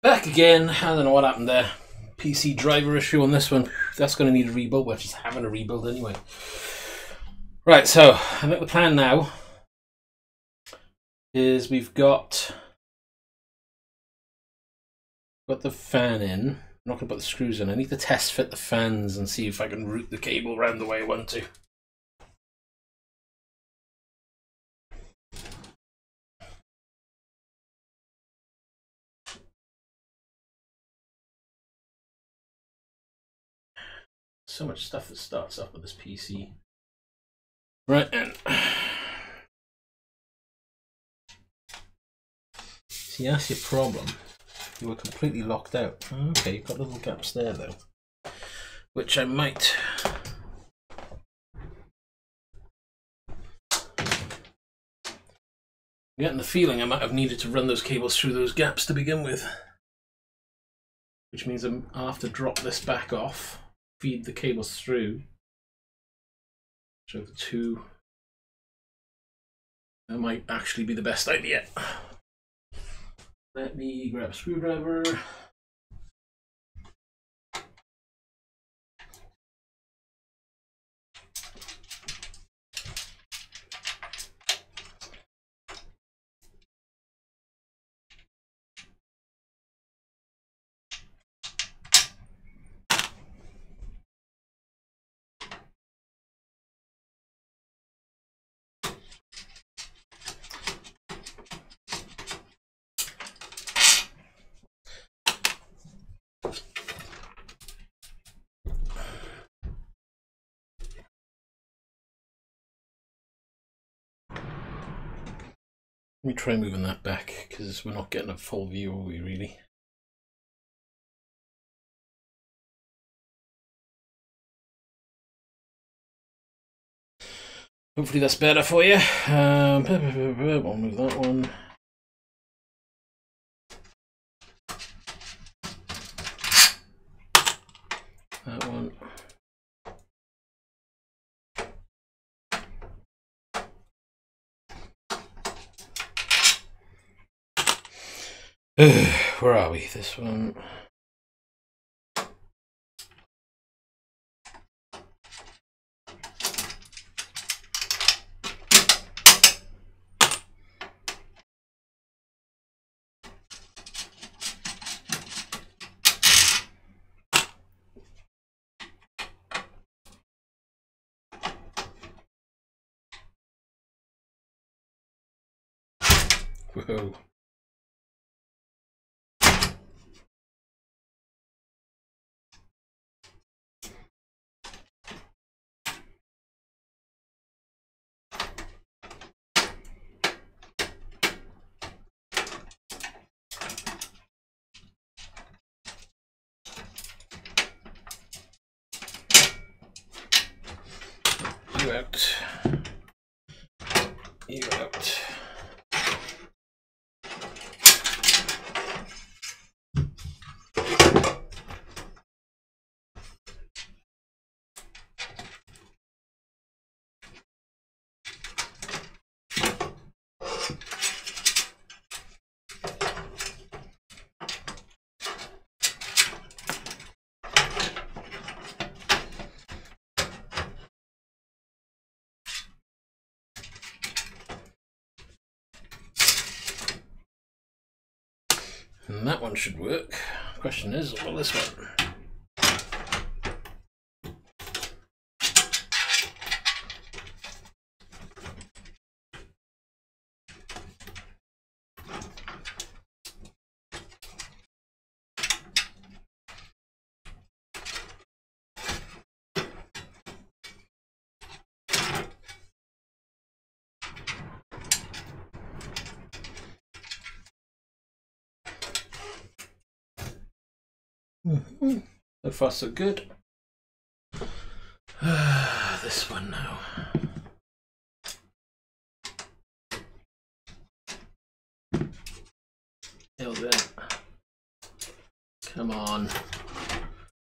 Back again. I don't know what happened there. PC driver issue on this one. That's going to need a rebuild. We're just having a rebuild anyway. Right, so I think the plan now is we've got the fan in. I'm not going to put the screws in. I need to test fit the fans and see if I can route the cable around the way I want to. So much stuff that starts up with this PC. Right, and see, that's your problem. You were completely locked out. Okay, you've got little gaps there though, which I might. I'm getting the feeling I might have needed to run those cables through those gaps to begin with, which means I'll have to drop this back off, feed the cables through. So the two, that might actually be the best idea. Let me grab a screwdriver. Let me try moving that back because we're not getting a full view, are we really? Hopefully that's better for you. We'll move that one. That one. Where are we? This one. Whoa. You out. You out. And that one should work. Question is, will this one? So far so good. This one now. Hell that. Come on.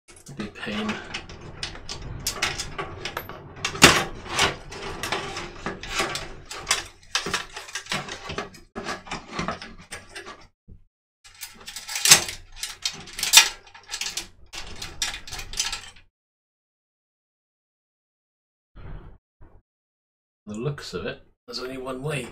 It'll be a pain. the looks of it, there's only one way.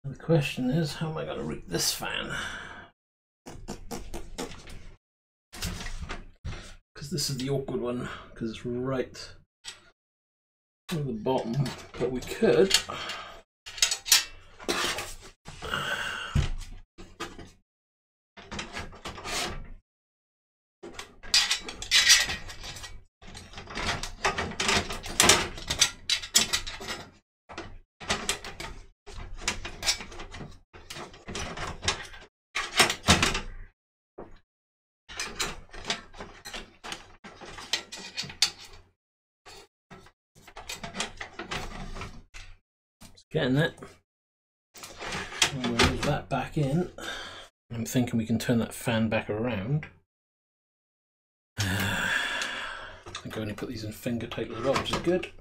The question is, how am I going to route this fan? Because this is the awkward one, because it's right on the bottom, but we could. Getting it. And we'll move that back in. I'm thinking we can turn that fan back around. I think I only put these in finger tight as well, which is good.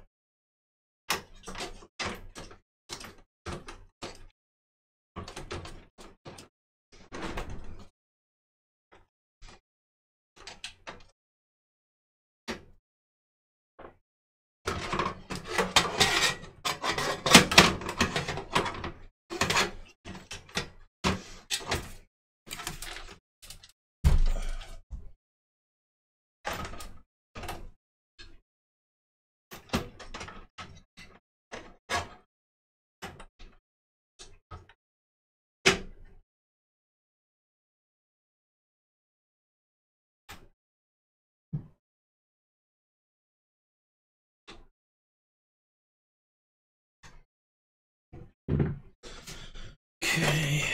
Okay.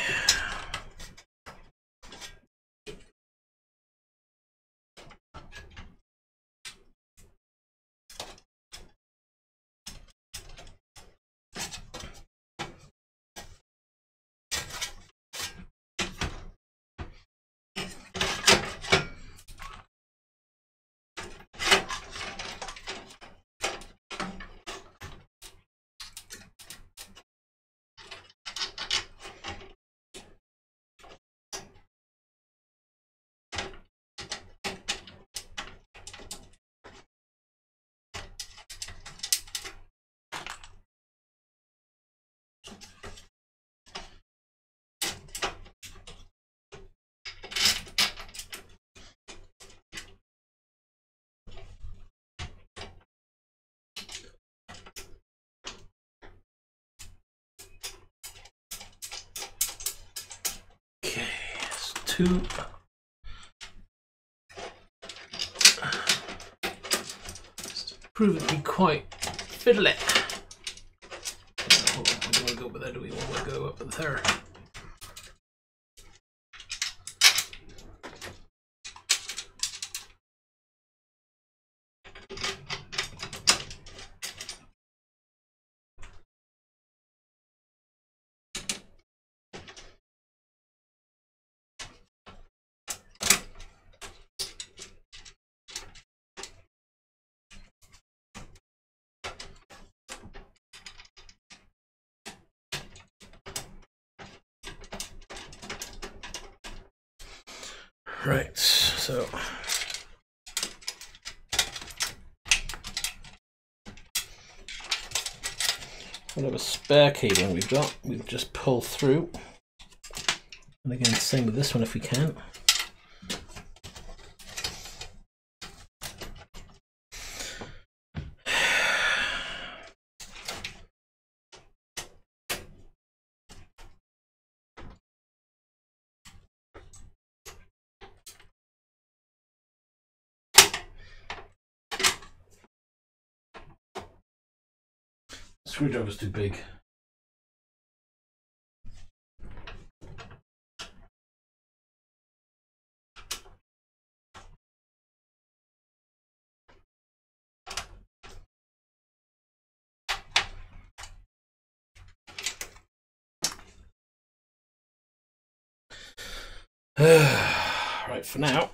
Two. It's proven to be quite fiddly. Hold on, we want to go up there, do we want to go up there? Right, so whatever spare cabling we've got, we'll just pull through. And again, same with this one if we can. screwdriver's too big. Right, for now.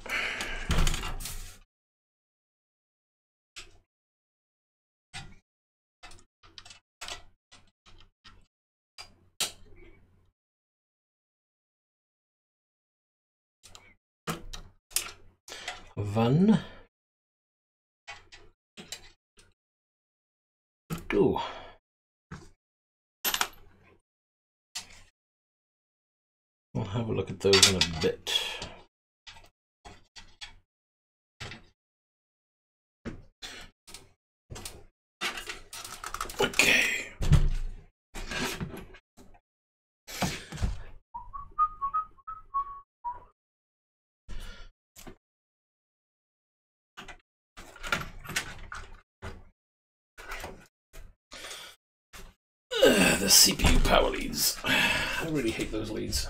One, two. We'll have a look at those in a bit. Okay. The CPU power leads. I really hate those leads.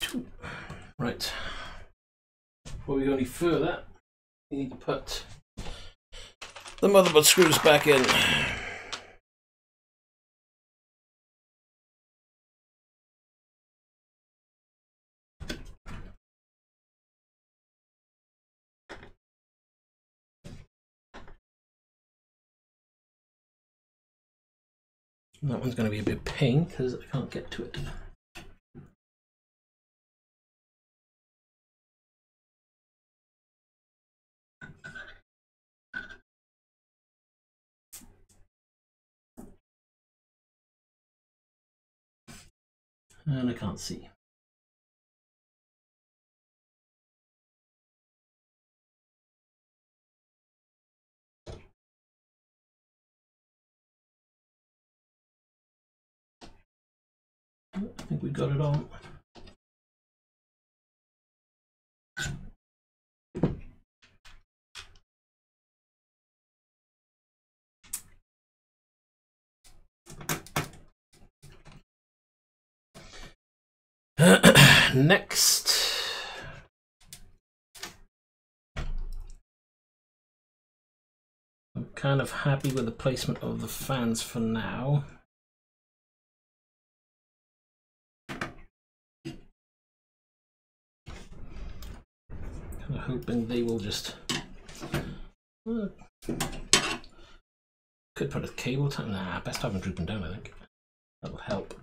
Two. Right. Before we go any further, we need to put the motherboard screws back in. And that one's going to be a bit pain because I can't get to it. And I can't see. I think we got it on. Next, I'm kind of happy with the placement of the fans for now. Kind of hoping they will just could put a cable tie. Nah, best have them drooping down, I think. That will help.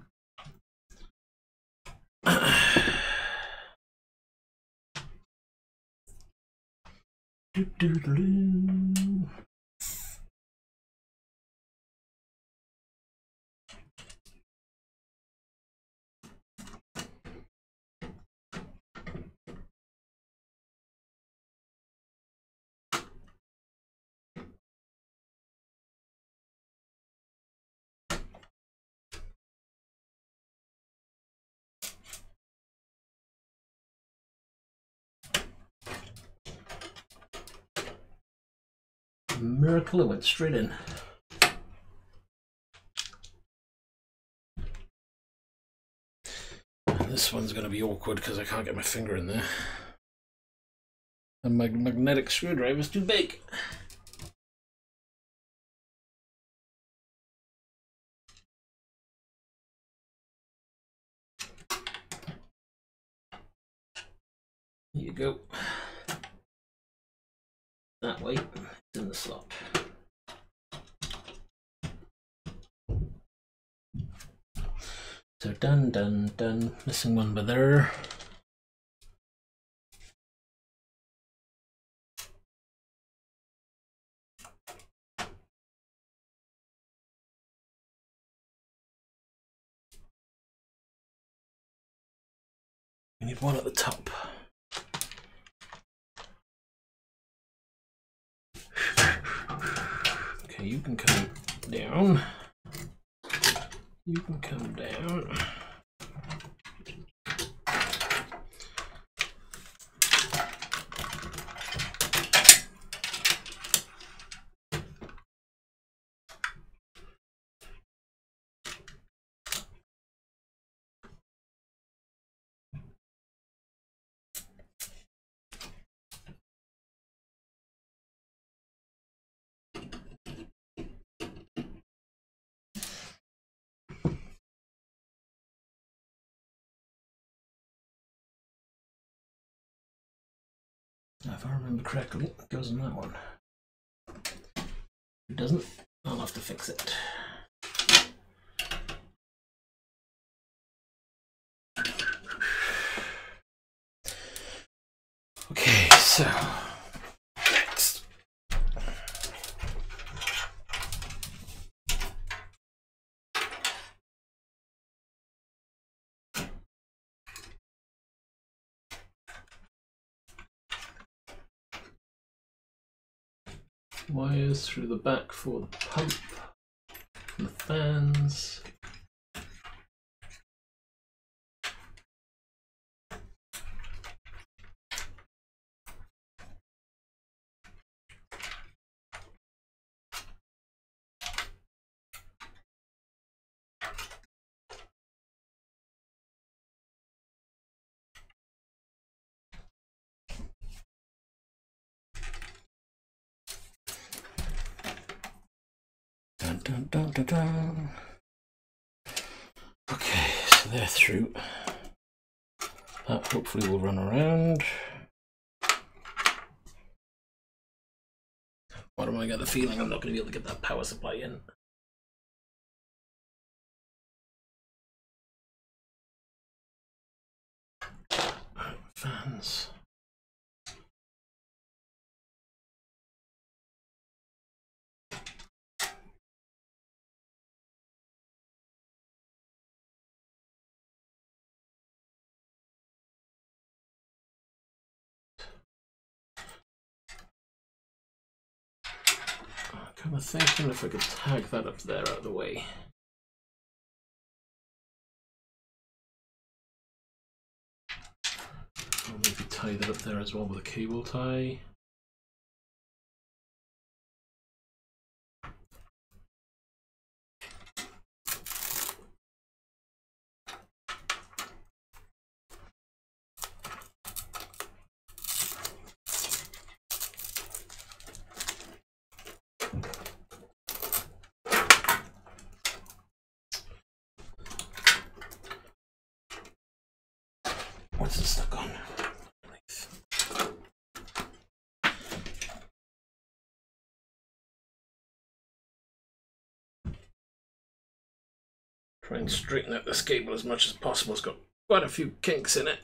Miracle, it went straight in. This one's going to be awkward because I can't get my finger in there. And my magnetic screwdriver is too big. Here you go. That way, it's in the slot. So done, done, done. Missing one by there. need one at the top. Okay, you can come down. You can come down. Now, if I remember correctly, it goes on that one. If it doesn't, I'll have to fix it. Okay, so next. Wires through the back for the pump, the fans. Dun, dun, dun, dun. Okay, so they're through. That hopefully will run around. Why do I get the feeling I'm not going to be able to get that power supply in? Fans. I'm thinking if I could tag that up there out of the way. I'll maybe tie that up there as well with a cable tie. What's it stuck on? Try and straighten out this cable as much as possible. It's got quite a few kinks in it.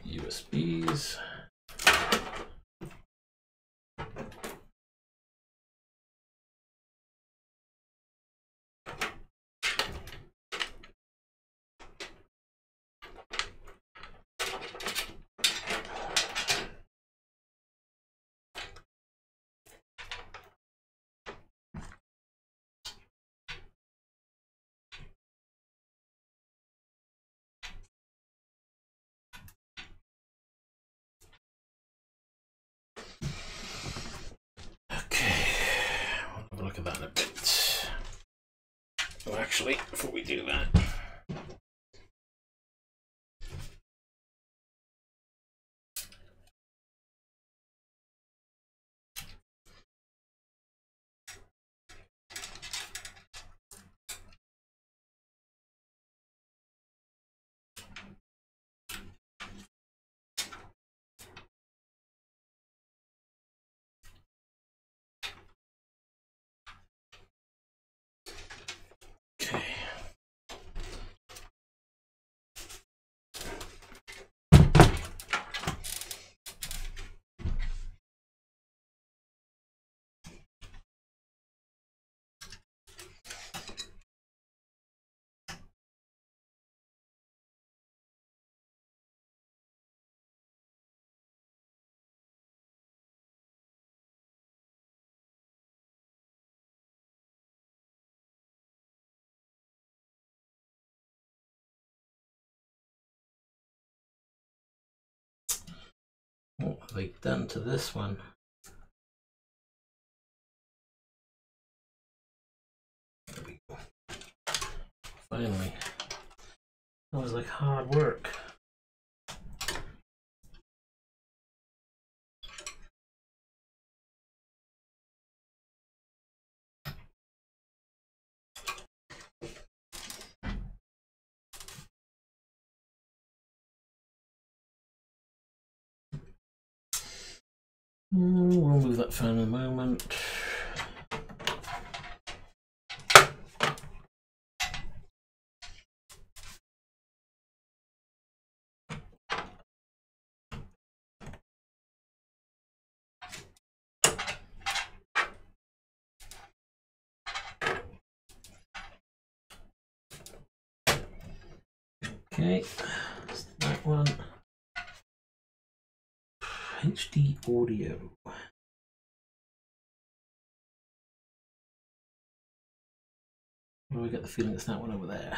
USBs. actually, before we do that. What have they done to this one? There we go. Finally. That was like hard work. We'll move that fan in a moment. Okay, that's that one. HD audio. Where do I get the feeling it's that one over there?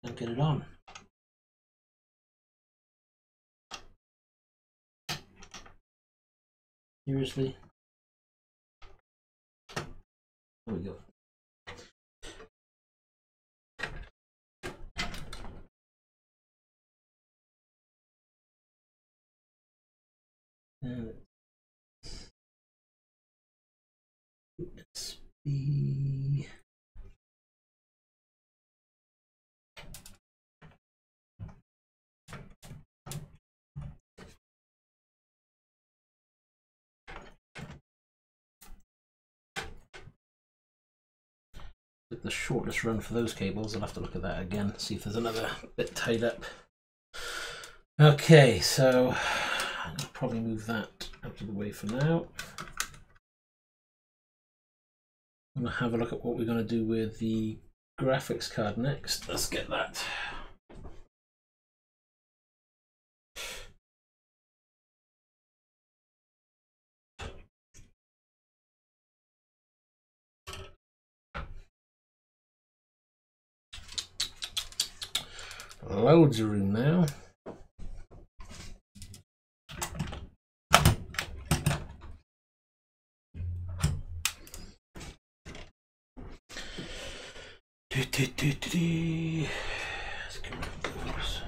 Don't get it on. Seriously? There we go. And let's be the shortest run for those cables. I'll have to look at that again, see if there's another bit tied up. Okay, so I'll probably move that out of the way for now. I'm going to have a look at what we're going to do with the graphics card next. Let's get that. Loads of room now. Let's get rid of those.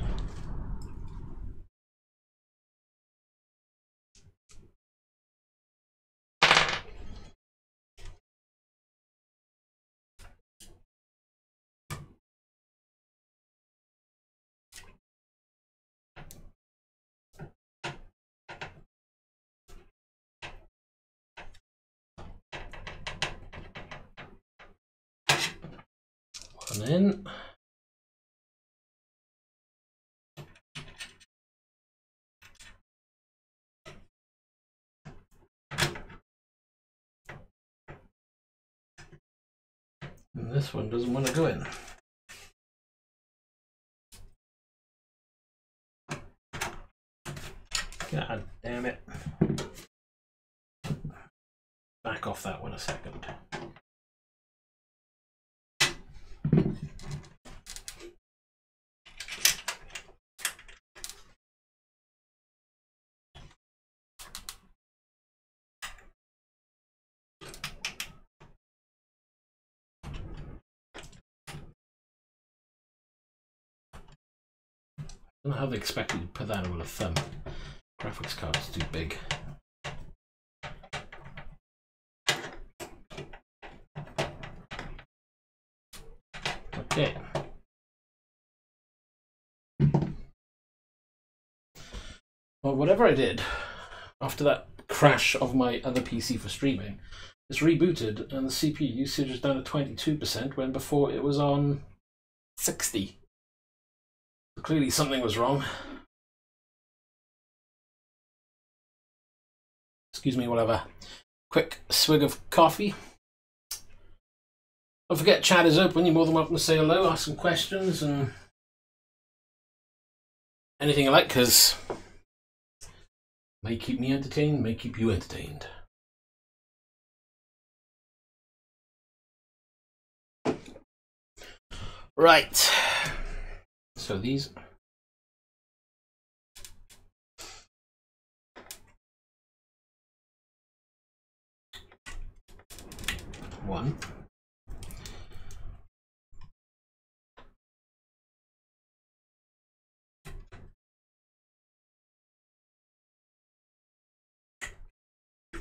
One in. And this one doesn't want to go in. God damn it. Back off that one a second. I don't know how they expect you to put that on a thumb. Graphics card is too big. Okay. Well, whatever I did, after that crash of my other PC for streaming, it's rebooted and the CPU usage is down to 22% when before it was on 60%. Clearly something was wrong. Excuse me, we'll have a quick swig of coffee. Don't forget, chat is open. You're more than welcome to say hello, ask some questions, and anything you like, because may keep me entertained, may keep you entertained. Right. So these. One.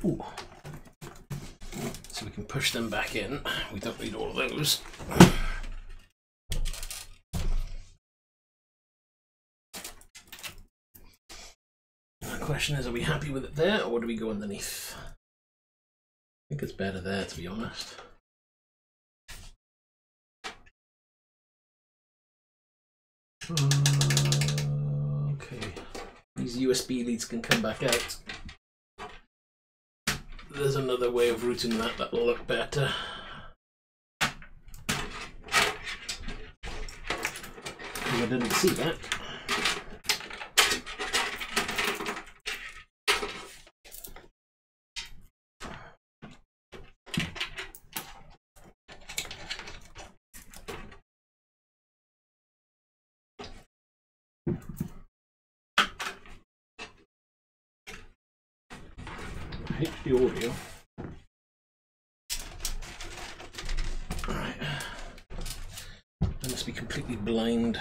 Ooh. So we can push them back in. We don't need all of those. The question is, are we happy with it there, or do we go underneath? I think it's better there, to be honest. Okay, these USB leads can come back out. There's another way of routing that that'll look better. I didn't see that. HD audio. Alright. I must be completely blind.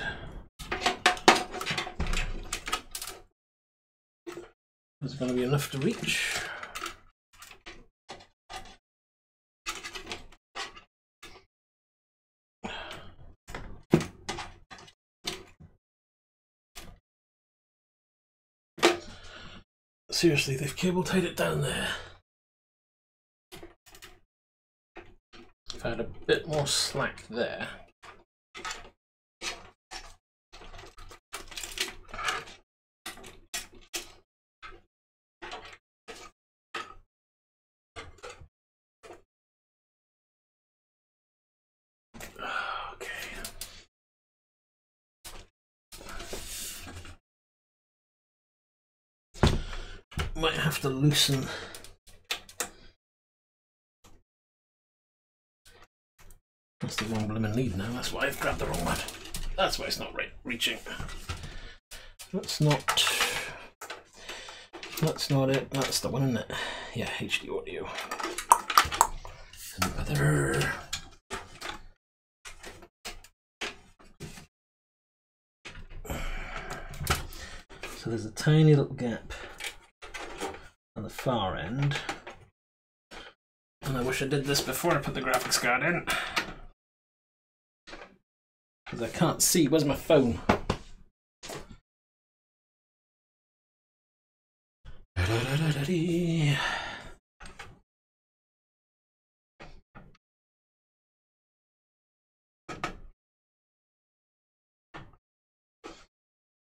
Is it going to be enough to reach? Seriously, they've cable tied it down there. If I had a bit more slack there. Might have to loosen. That's the wrong blooming lead now. That's why I've grabbed the wrong one. That's why it's not right reaching. That's not it. That's the one, isn't it? Yeah, HD audio. Another. So there's a tiny little gap on the far end, and I wish I did this before I put the graphics card in, because I can't see. Where's my phone?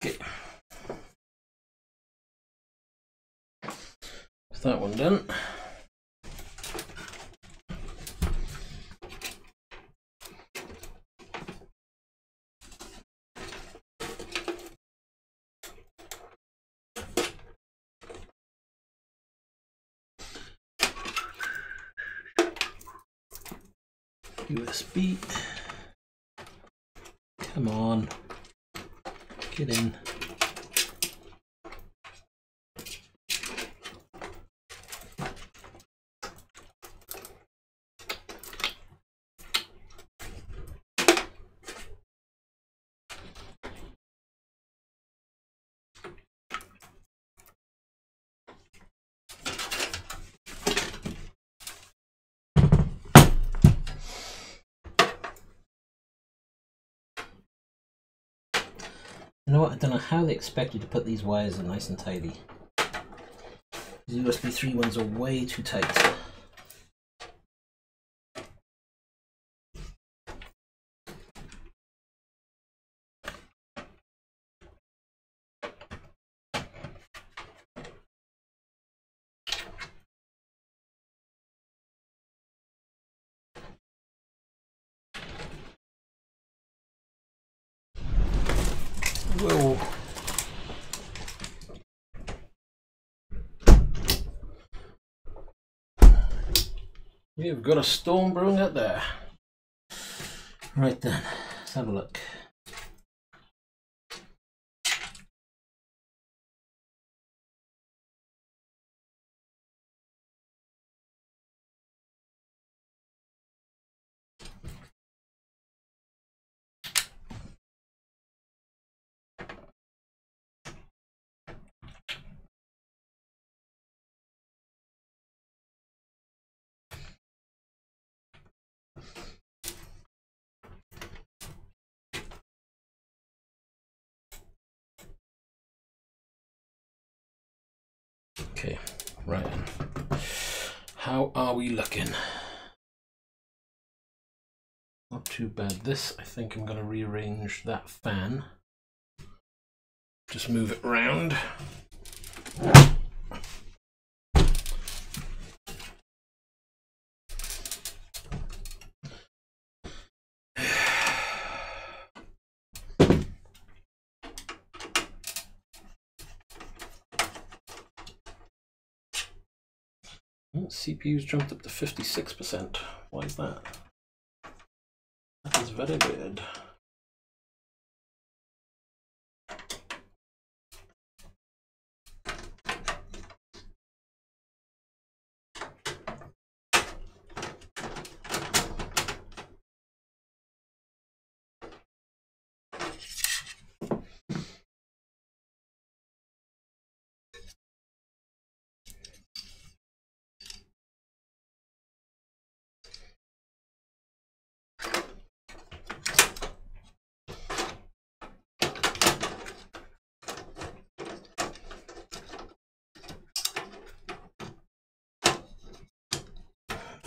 Okay. That one done. USB. Come on, get in. You know what, I don't know how they expect you to put these wires in nice and tidy. These USB 3 ones are way too tight. Whoa. We've got a storm brewing out there. Right then, let's have a look. Okay, right then. How are we looking? Not too bad. This, I think I'm going to rearrange that fan. Just move it round. CPU's jumped up to 56%. Why is that? That is very weird.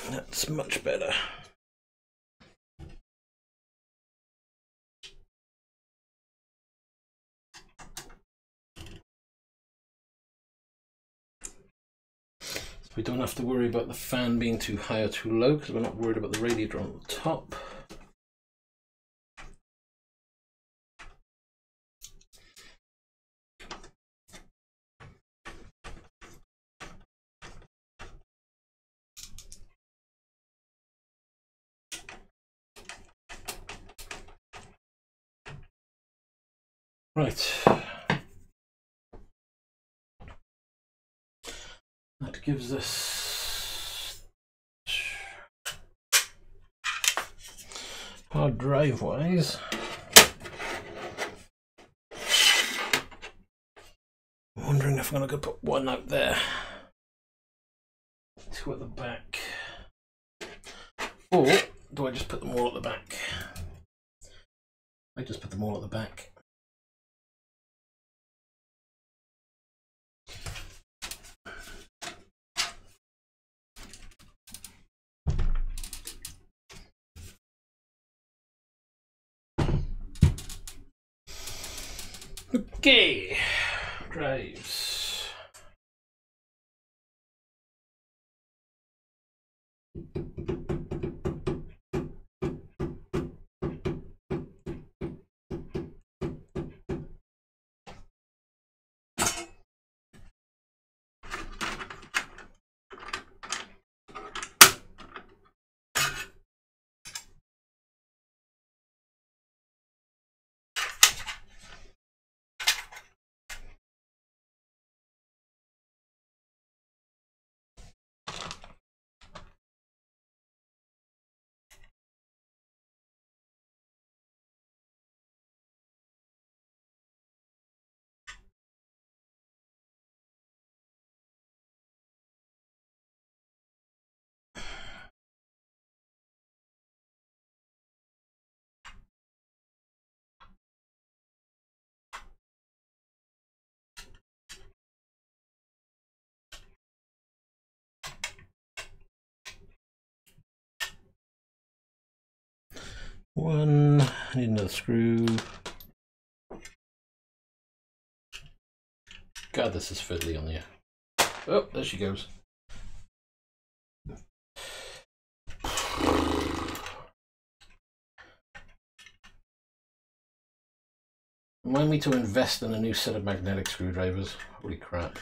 That's much better. So we don't have to worry about the fan being too high or too low because we're not worried about the radiator on the top. Right. That gives us hard drive wise. I'm wondering if I'm going to go put one out there, two at the back, or do I just put them all at the back? I just put them all at the back. Okay, drives. One, I need another screw. God, this is fiddly on the. Oh, there she goes. Remind me to invest in a new set of magnetic screwdrivers. Holy crap.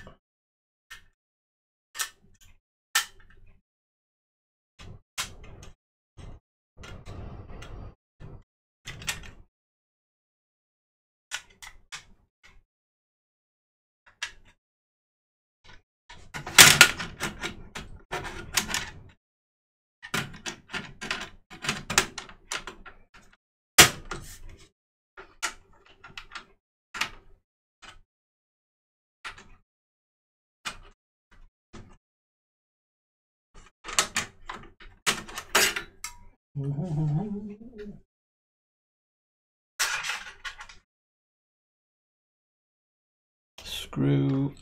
Screw.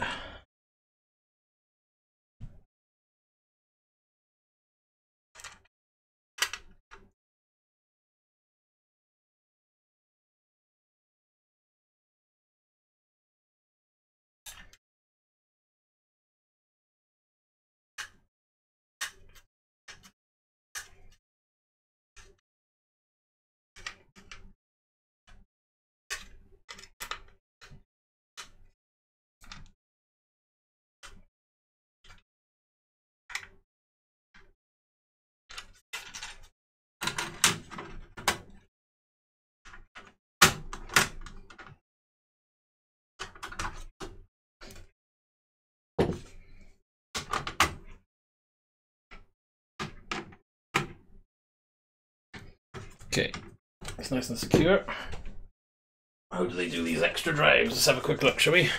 Okay, it's nice and secure. How do they do these extra drives? Let's have a quick look, shall we?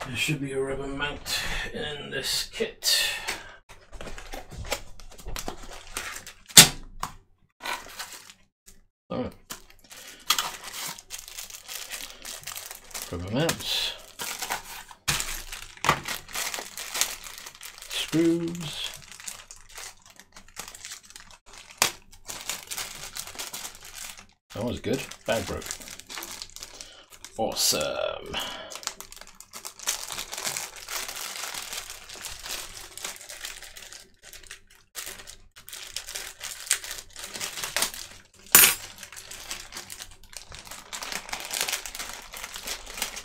There should be a rubber mount in this kit. Alright. Rubber mounts. Screws. That was good. Bag broke. Awesome.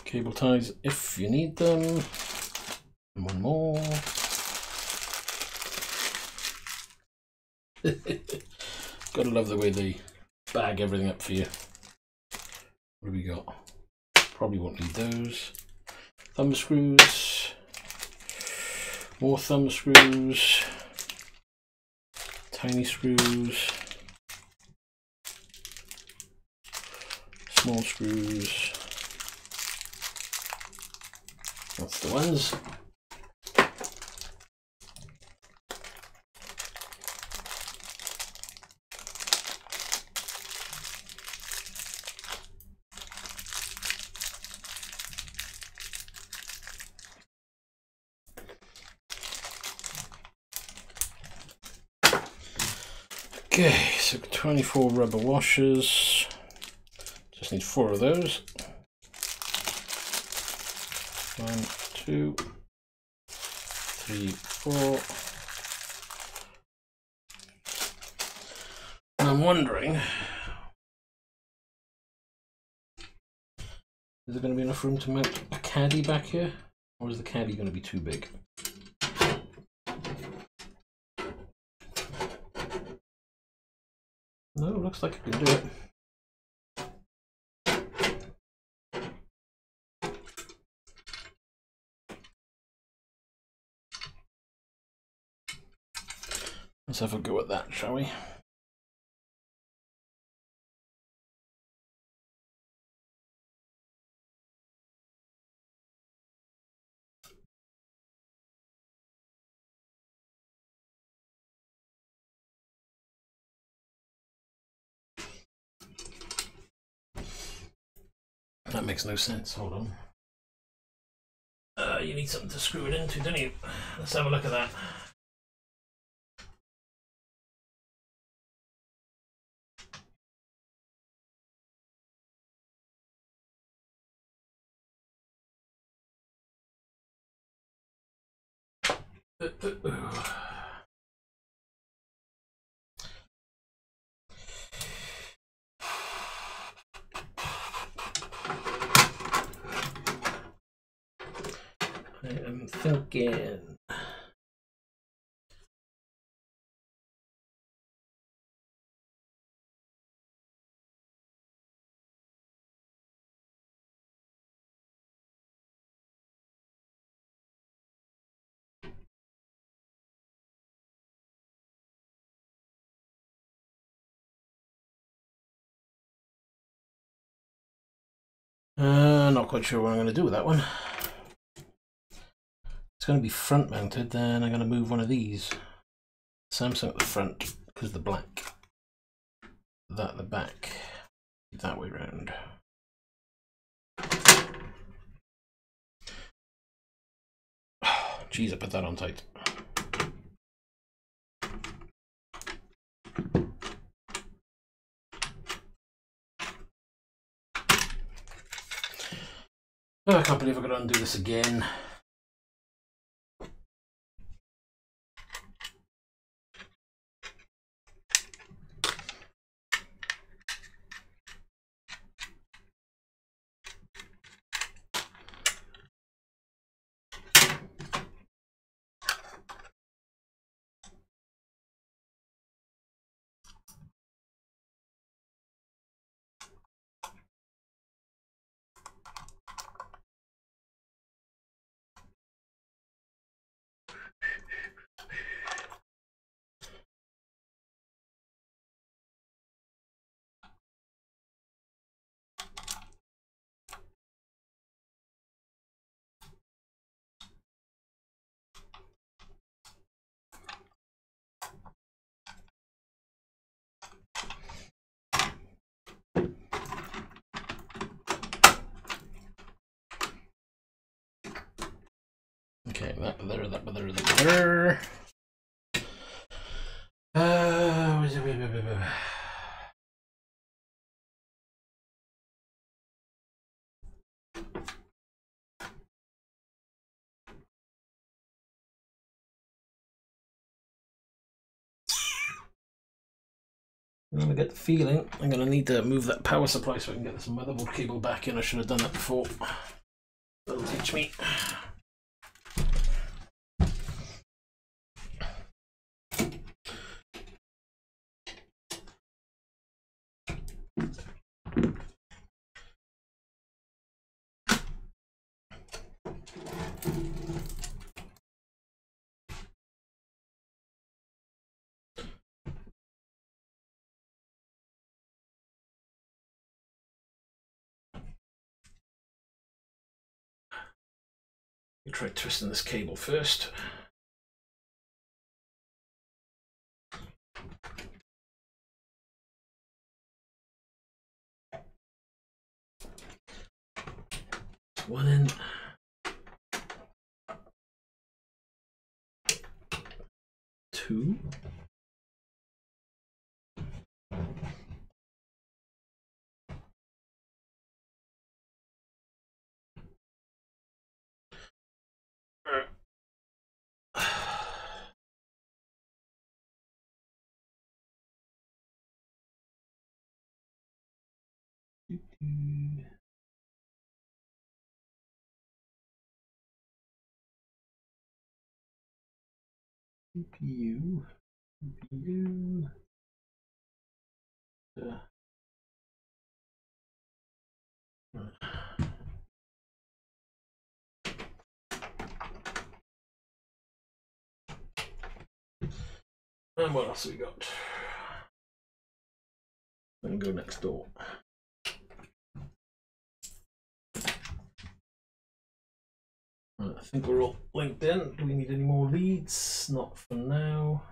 Cable ties if you need them. One more. Gotta love the way they bag everything up for you. What do we got? Probably won't need those. Thumb screws. More thumb screws. Tiny screws. Small screws. That's the ones. Okay, so 24 rubber washers. Just need 4 of those. 1, 2, 3, 4. And I'm wondering, is there going to be enough room to mount a caddy back here? Or is the caddy going to be too big? No, looks like I can do it. Let's have a go at that, shall we? That makes no sense. Hold on. You need something to screw it into, don't you? Let's have a look at that. I am thinking. Not quite sure what I'm going to do with that one. It's going to be front mounted, then I'm going to move one of these. Samsung at the front, because the black. That at the back. That way round. Jeez, I put that on tight. Oh, I can't believe I've got to undo this again. Okay, that there. I get the feeling I'm going to need to move that power supply so I can get this motherboard cable back in. I should have done that before. That'll teach me. You try twisting this cable first. One in. Two. CPU. And what else have we got? I'm gonna go next door. I think we're all linked in. Do we need any more leads? Not for now.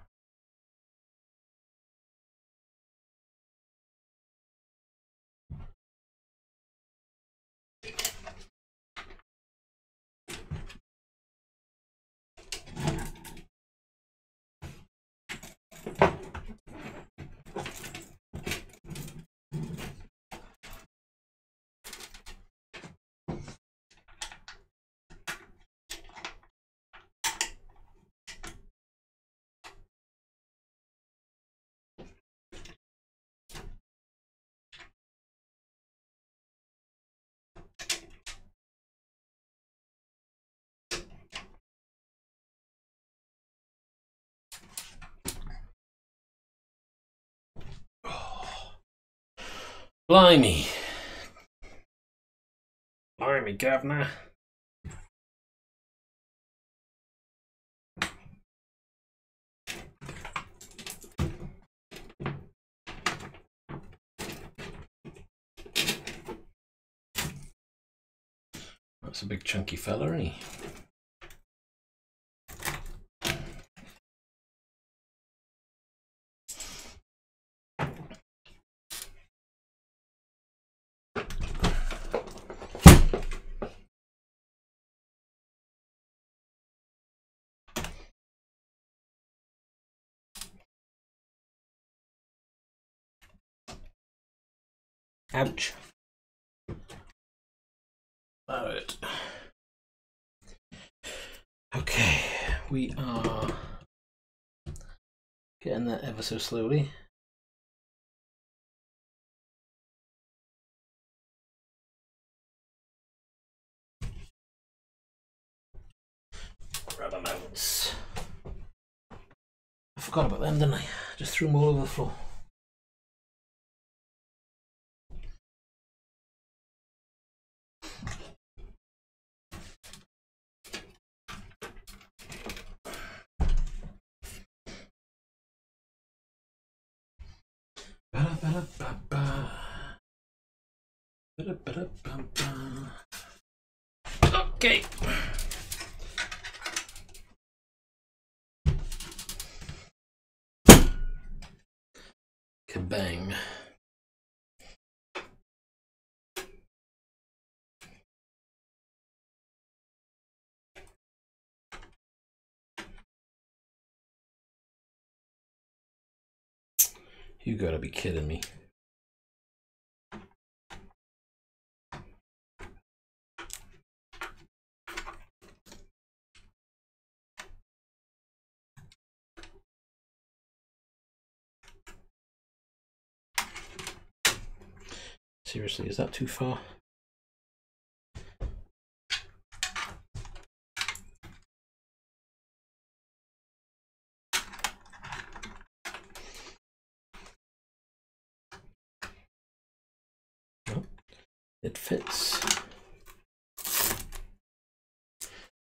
Blimey. Blimey, Governor. That's a big chunky fella, isn't he? Ouch. Alright. Okay, we are getting there ever so slowly. Rubber mounts. I forgot about them, didn't I? Just threw them all over the floor. Okay. Kabang. You gotta be kidding me. Seriously, is that too far? No, it fits.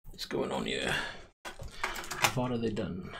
What's going on here? What are they done?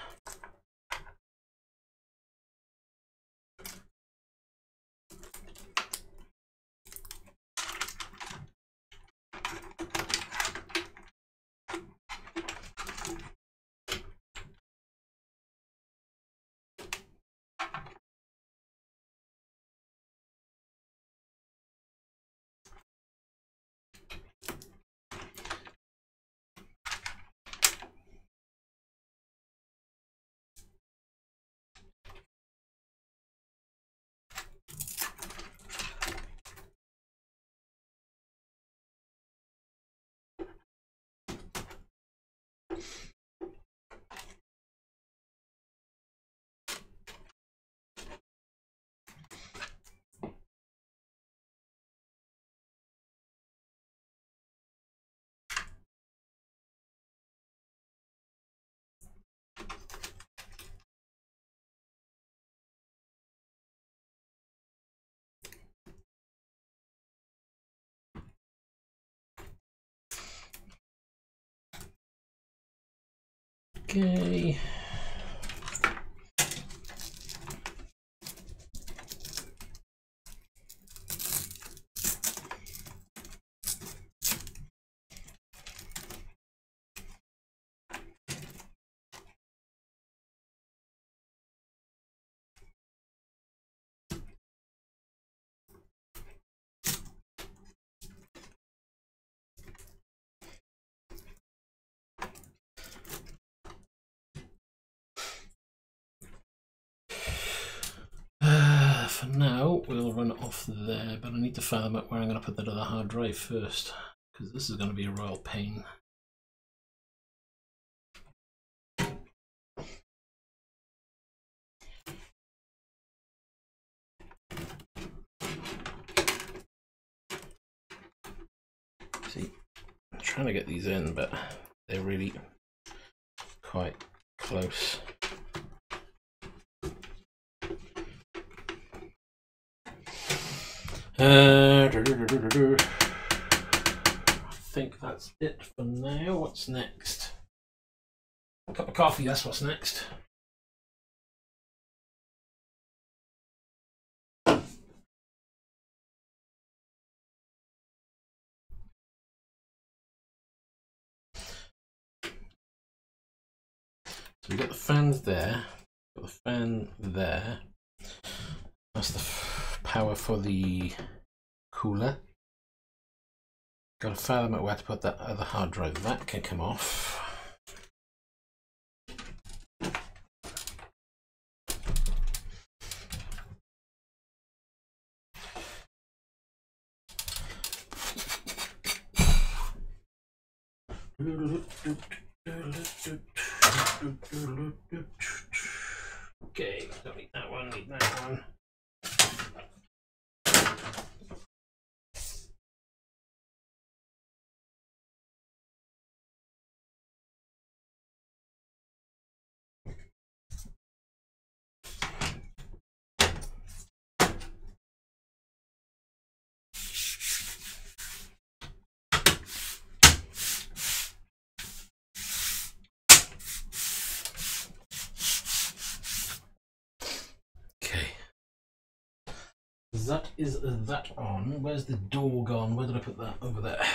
Okay. For now, we'll run it off there, but I need to fathom out where I'm going to put that other hard drive first, because this is going to be a royal pain. See, I'm trying to get these in, but they're really quite close. I think that's it for now. What's next? A cup of coffee, that's what's next. So we've got the fans there, got the fan there. That's the power for the cooler. Got to fathom out where to put that other hard drive. That can come off. Okay, don't need that one, need that one. That is that on. Where's the door gone? Where did I put that? Over there.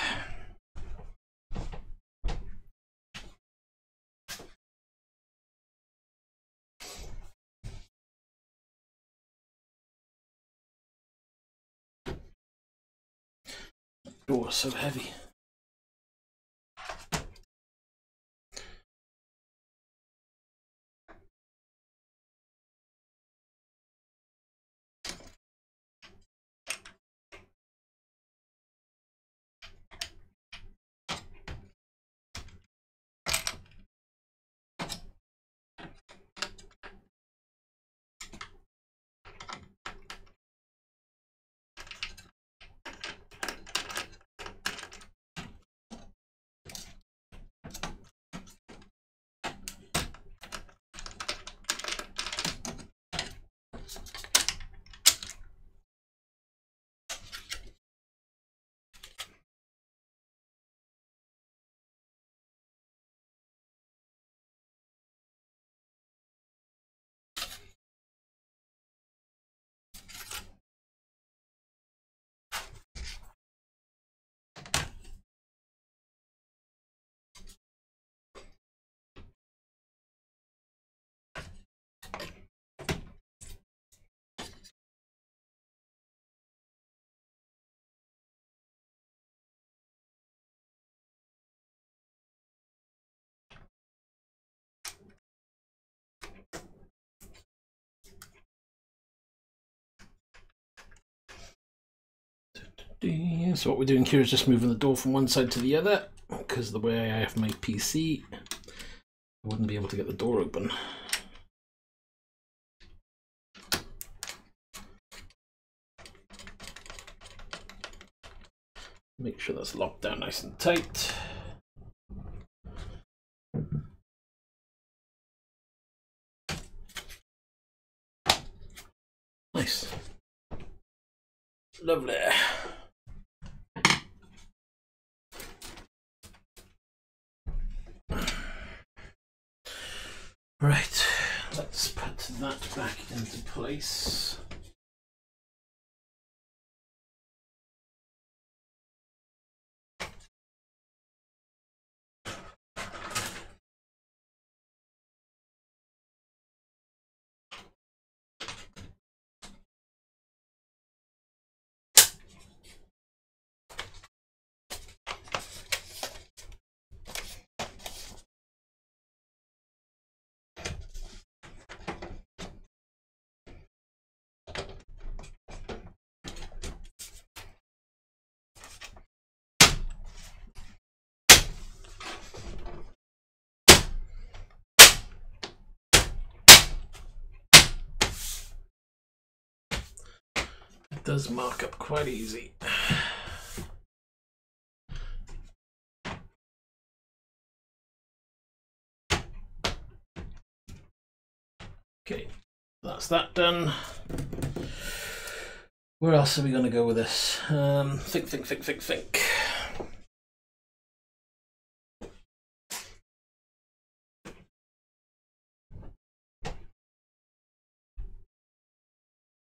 Door is so heavy. So what we're doing here is just moving the door from one side to the other, because the way I have my PC, I wouldn't be able to get the door open. Make sure that's locked down nice and tight. Nice. Lovely. Right, let's put that back into place. It does mark up quite easy. Okay, that's that done. Where else are we going to go with this? Think.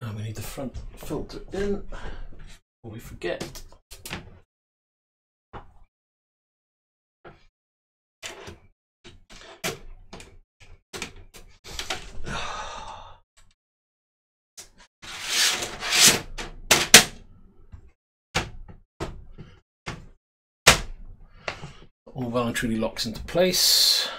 And we need the front filter in before we forget. All well and truly locks into place.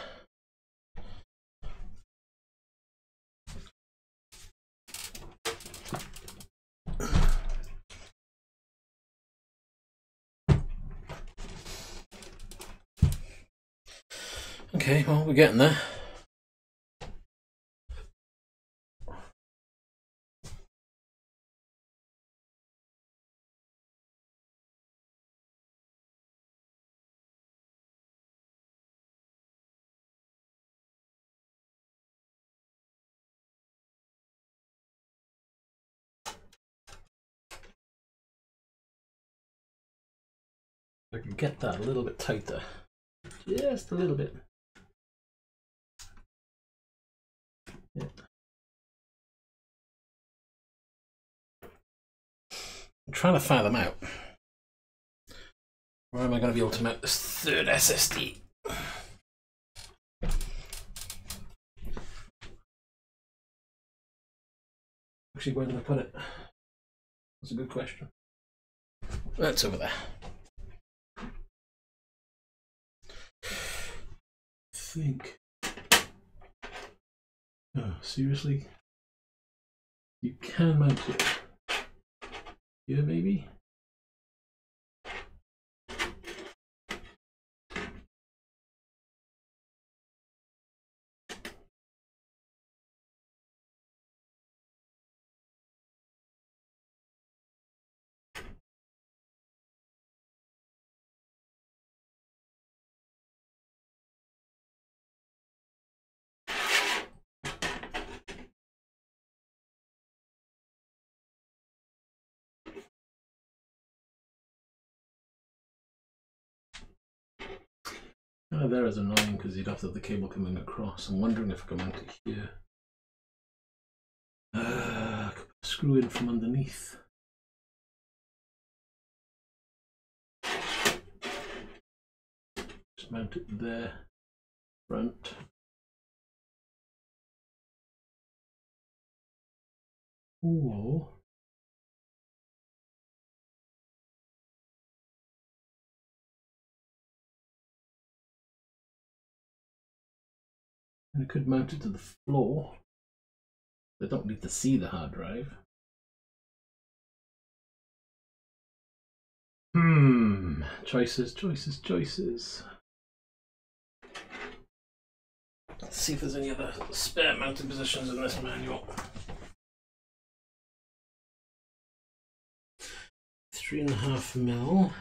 Okay, well, we're getting there. I can get that a little bit tighter, just a little bit. Yeah. I'm trying to fathom out where am I going to be able to mount this third SSD. Actually, where did I put it? That's a good question. That's over there. Think. Oh, seriously? You can mount it here, maybe? Oh, there is annoying because you'd have to have the cable coming across. I'm wondering if I can mount it here. I could screw in from underneath. Just mount it there, front. Or and I could mount it to the floor. They don't need to see the hard drive. Choices. Let's see if there's any other spare mounting positions in this manual. 3.5 mil.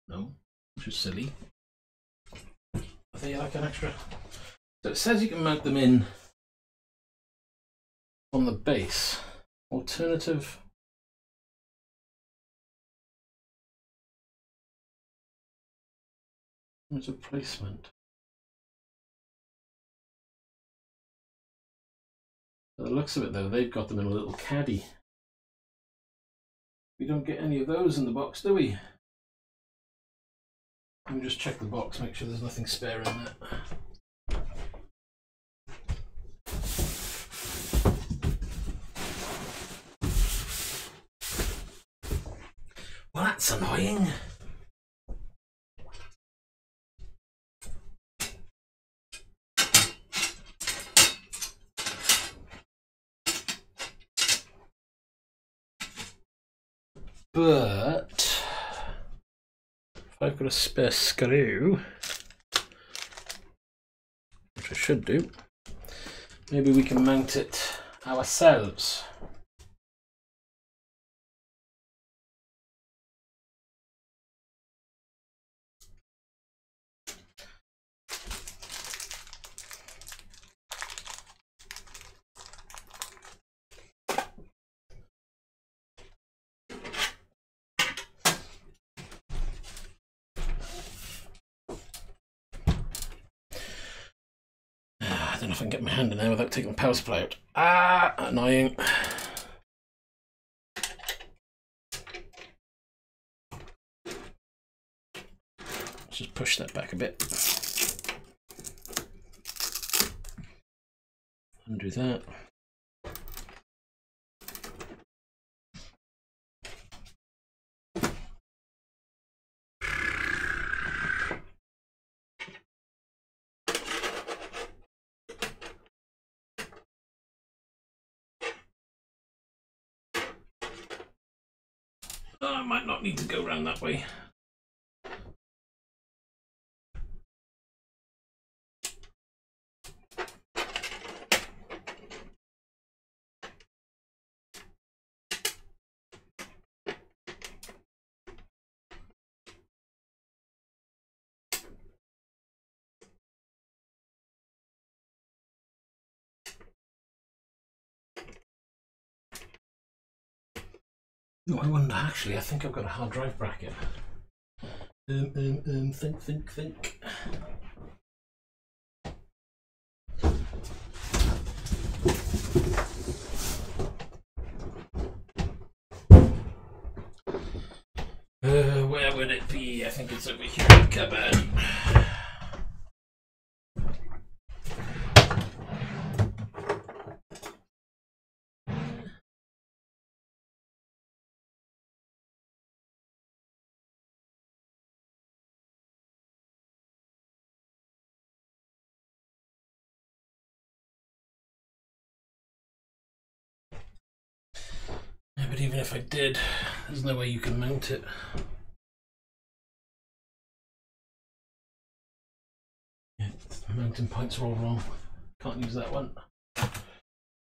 No, which is silly. I think like an extra. So it says you can mount them in on the base. Alternative. What's a placement? By the looks of it though, they've got them in a little caddy. We don't get any of those in the box, do we? Let me just check the box, make sure there's nothing spare in there. Well, that's annoying. But if I've got a spare screw, which I should do, maybe we can mount it ourselves. I don't know if I can get my hand in there without taking the power supply out. Ah, annoying. Let's just push that back a bit. Undo that. Oh, I might not need to go around that way. No, I wonder, actually, I think I've got a hard drive bracket. Think. Where would it be? I think it's over here in the cupboard. Yeah, but even if I did, there's no way you can mount it. Yeah, the mounting points are all wrong. Can't use that one.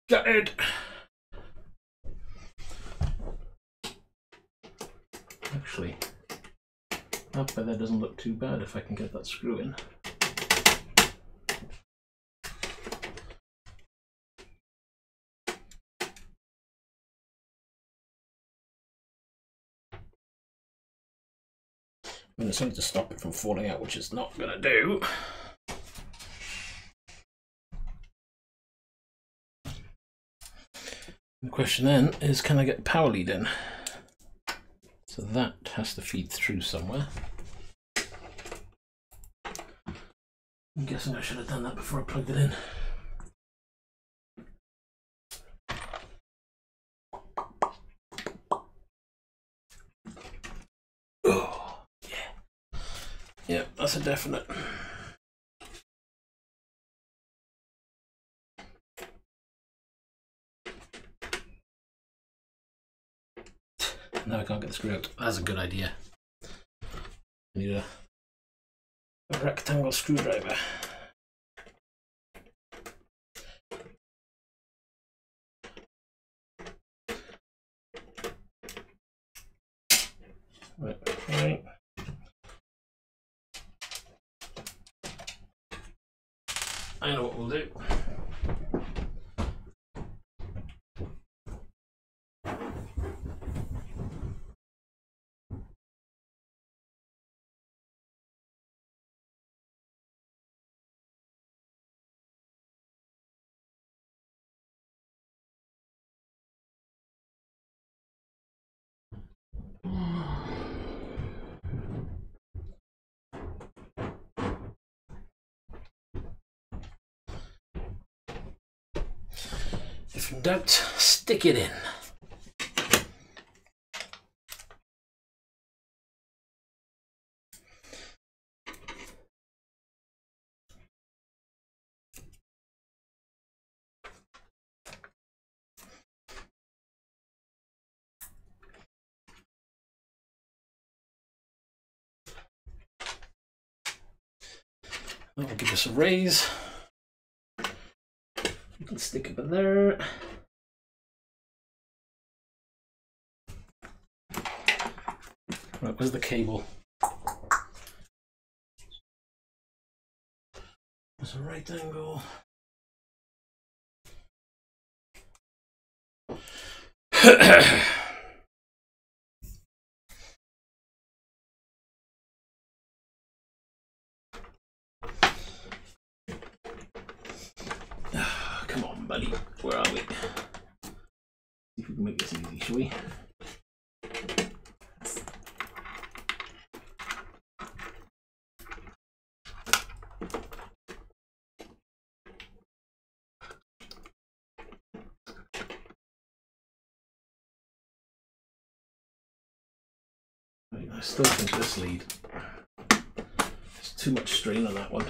Gutted! Actually, that by there doesn't look too bad if I can get that screw in. I mean, it's something to stop it from falling out, which it's not going to do. The question then is, can I get the power lead in? So that has to feed through somewhere. I'm guessing I should have done that before I plugged it in. Oh, yeah. Yeah, that's a definite. Now I can't get the screw out. That's a good idea. I need a rectangle screwdriver. Right. I know what we'll do. If in doubt, stick it in. That will give us a raise. You can stick it in there. Right, where's the cable? There's a right angle. Come on, buddy. Where are we? See if we can make this easy, shall we? I still think this lead. There's too much strain on that one.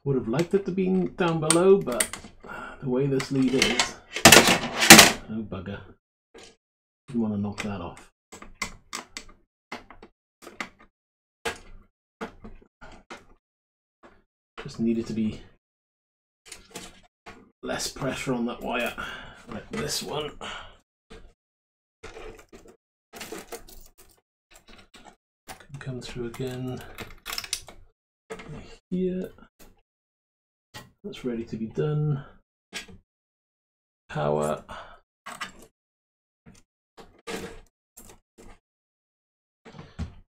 Would have liked it to be down below, but the way this lead is, oh bugger, didn't want to knock that off. Just needed to be less pressure on that wire, like this one. Can come through again here. That's ready to be done. Power.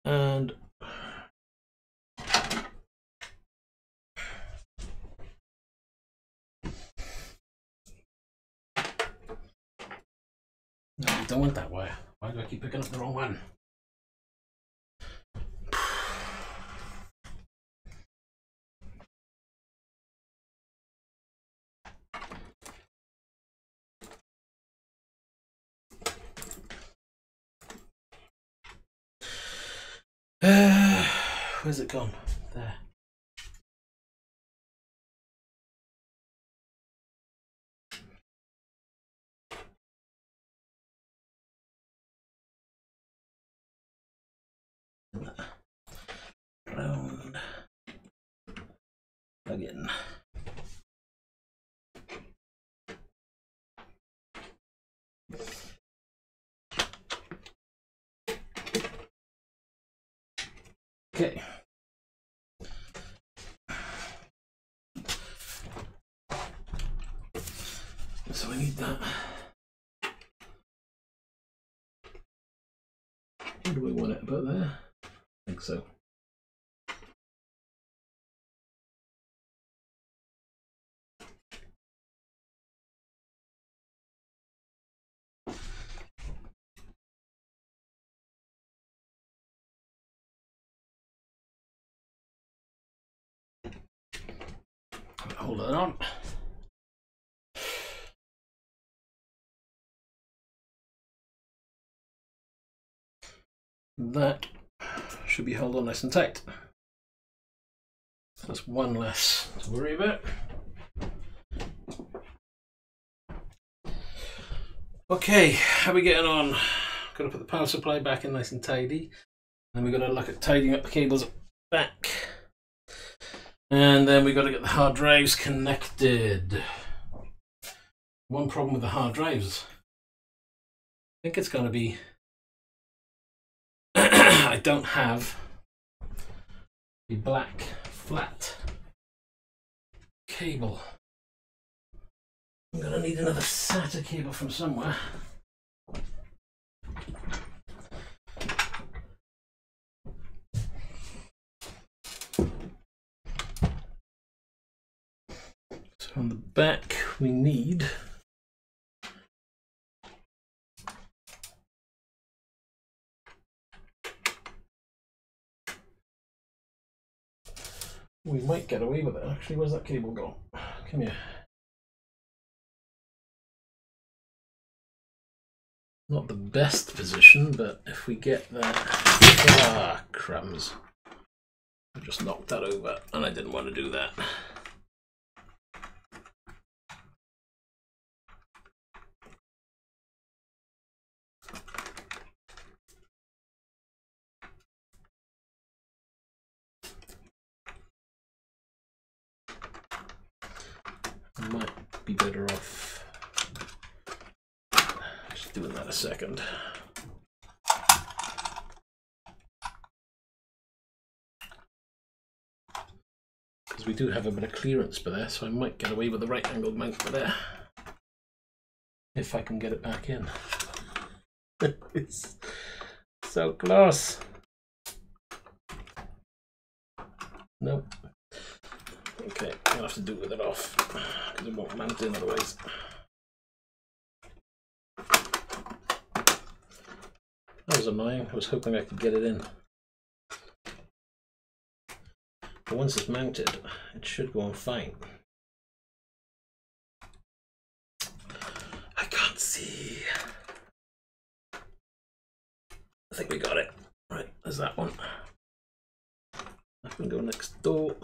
And no, I don't want that wire. Why do I keep picking up the wrong one? Where's it gone? There. Round. Plug in. Okay. So I need that. Where do we want it? About there? I think so. Hold it on. That should be held on nice and tight. So that's one less to worry about. Okay, how are we getting on? Got to put the power supply back in nice and tidy. Then we've got to look at tidying up the cables back. And then we've got to get the hard drives connected. One problem with the hard drives, think it's going to be... I don't have the black flat cable. I'm going to need another SATA cable from somewhere. So on the back we need we might get away with it actually. Where's that cable gone? Come here. Not the best position, but if we get that... Ah, crumbs. I just knocked that over and I didn't want to do that. I might be better off just doing that a second. Because we do have a bit of clearance for there, so I might get away with the right angled mount for there. If I can get it back in. It's so close. Nope. Okay, I'll have to do with it off, because it won't mount in otherwise. That was annoying. I was hoping I could get it in. But once it's mounted, it should go on fine. I can't see. I think we got it. Right, there's that one. I can go next door.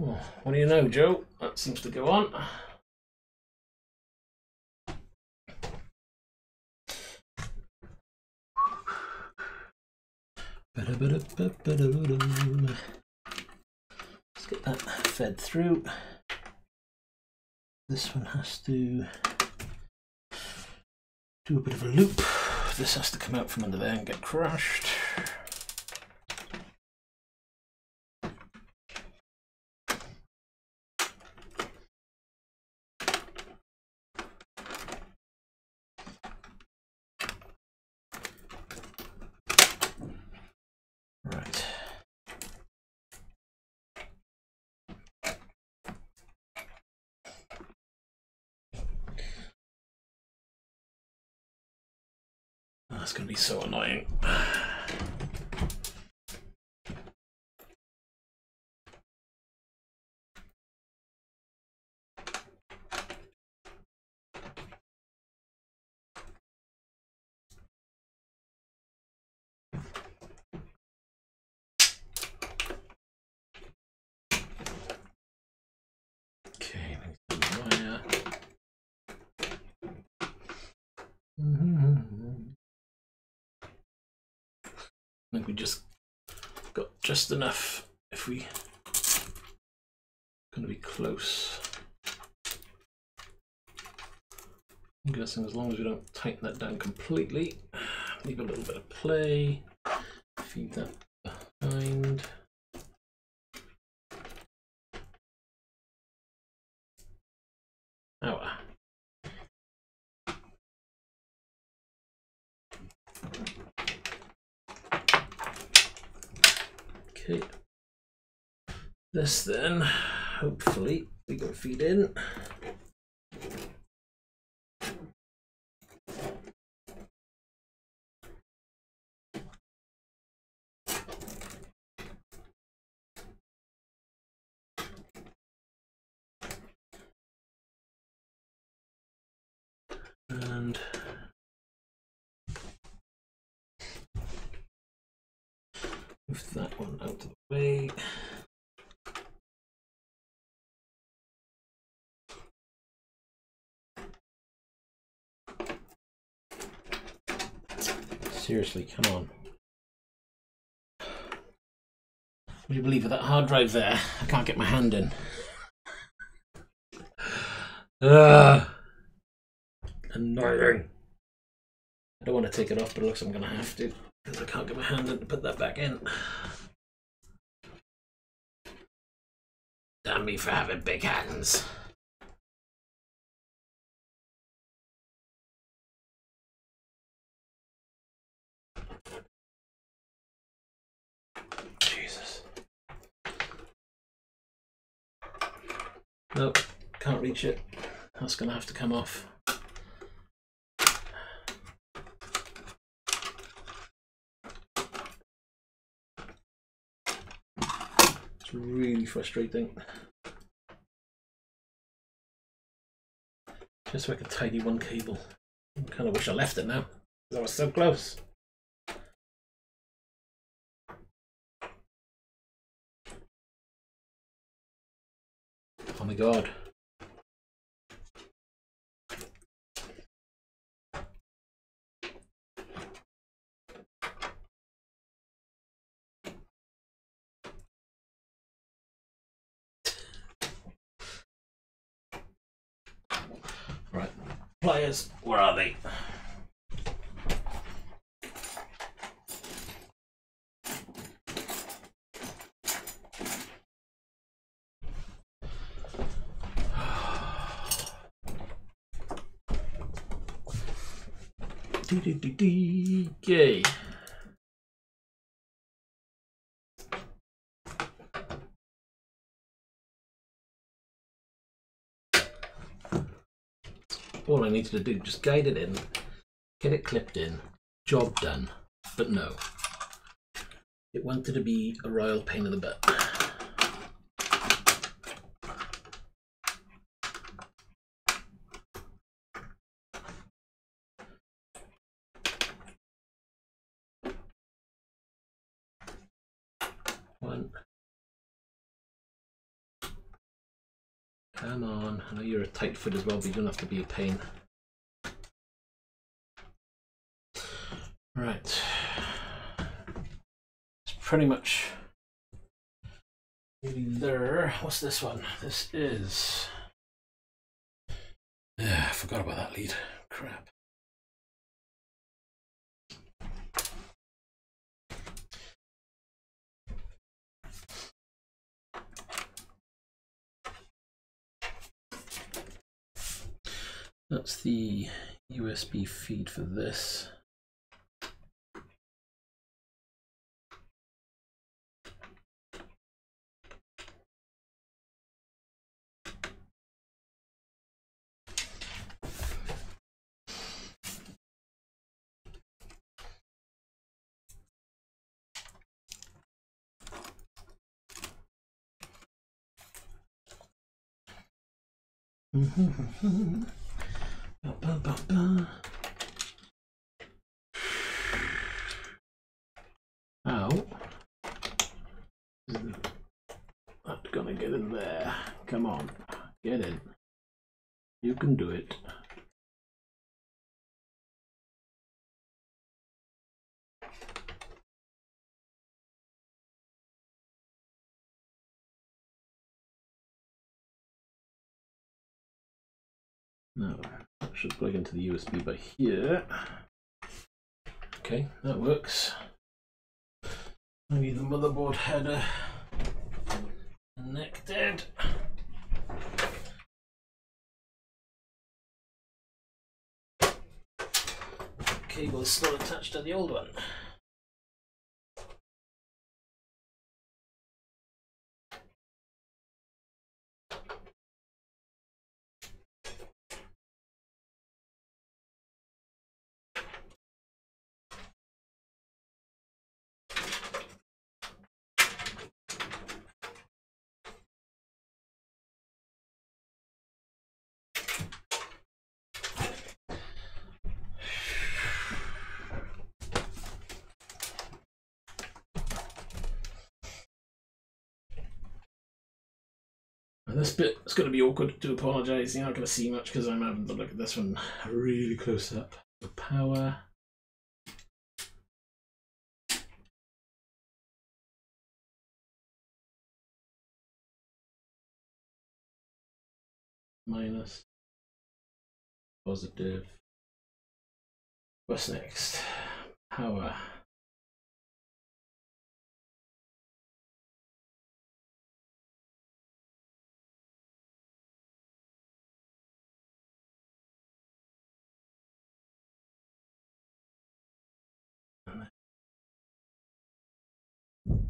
Oh, what do you know, Joe? That seems to go on. Let's get that fed through. This one has to do a bit of a loop. This has to come out from under there and get crushed. That's going to be so annoying. Okay, wire. I think we just got just enough if we going to be close. I'm guessing as long as we don't tighten that down completely, leave a little bit of play, feed that behind. Ow. Okay, this then, hopefully we can feed in. And move that one out of the way. Seriously, come on. Would you believe with that hard drive there, I can't get my hand in. Ugh. Annoying. I don't want to take it off, but it looks like I'm going to have to, because I can't get my hand in to put that back in. Damn me for having big hands. Jesus. Nope, can't reach it. That's going to have to come off. It's really frustrating. Just so I could tidy one cable. I kind of wish I left it now, because I was so close. Oh my god. Right, pliers, where are they? Okay. All I needed to do, just guide it in, get it clipped in, job done. But no, it wanted to be a royal pain in the butt. One. Come on, I know you're a tight fit as well, but you don't have to be a pain. Right. It's pretty much nearly there. What's this one? This is... Yeah, I forgot about that lead. Crap. That's the USB feed for this. How is that gonna get in there? Come on, get in. You can do it. No, that should plug into the USB by here. Okay, that works. Maybe the motherboard header connected. Cable is still attached to the old one. And this bit is going to be awkward, to apologise. You're not going to see much because I'm having to look at this one really close up. The power. Minus positive. What's next? Power.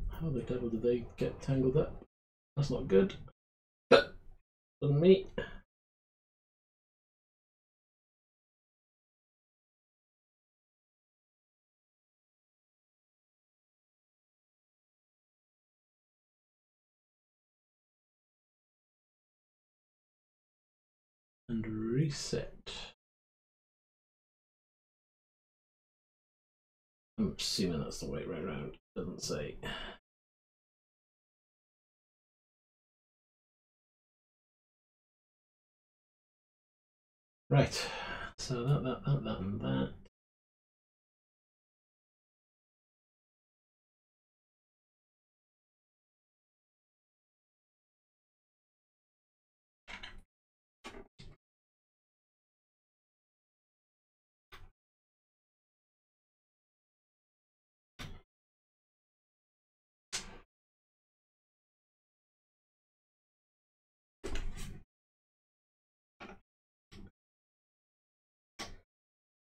How the devil did they get tangled up? That's not good. But on me. And reset. I'm assuming that's the way right round. Doesn't say. Right. So that and that.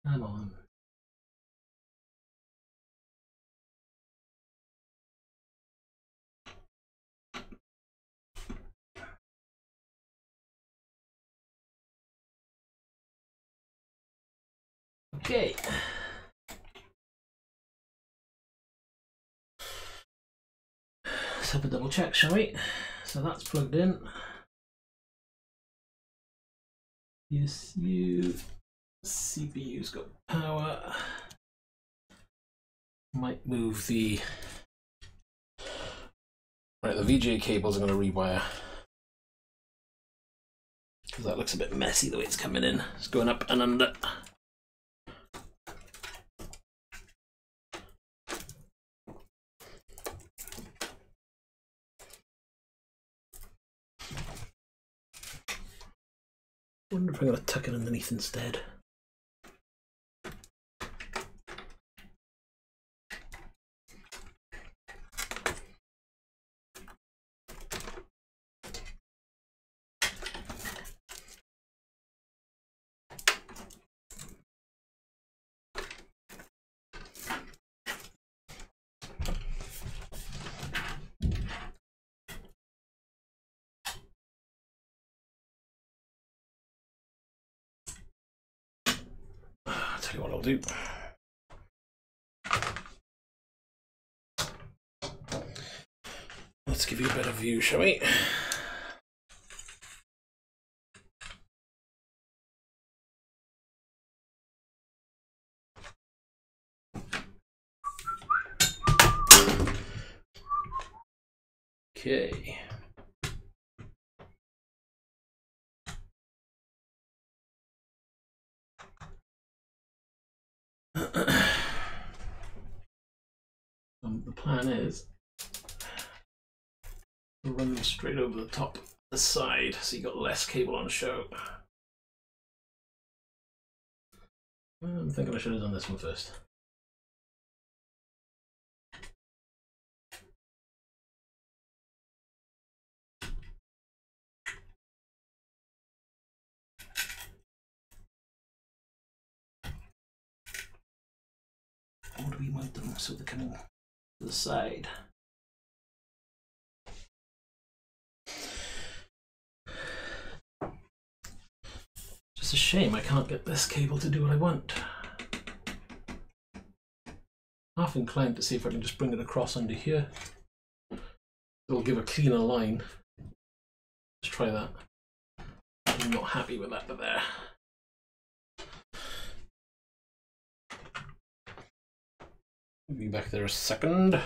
Come on. Okay. Let's have a double check, shall we? So that's plugged in. Yes, CPU's got power. Might move the right. The VGA cables are going to rewire because that looks a bit messy the way it's coming in. It's going up and under. I wonder if I'm going to tuck it underneath instead. I'll tell you what I'll do. Let's give you a better view, shall we? Okay. The plan is to run them straight over the top of the side so you got less cable on show. I'm thinking I should have done this one first. Or do we mount them so they're coming to the side? Just a shame I can't get this cable to do what I want. Half inclined to see if I can just bring it across under here. It'll give a cleaner line. Let's try that. I'm not happy with that, but there. Be back there a second.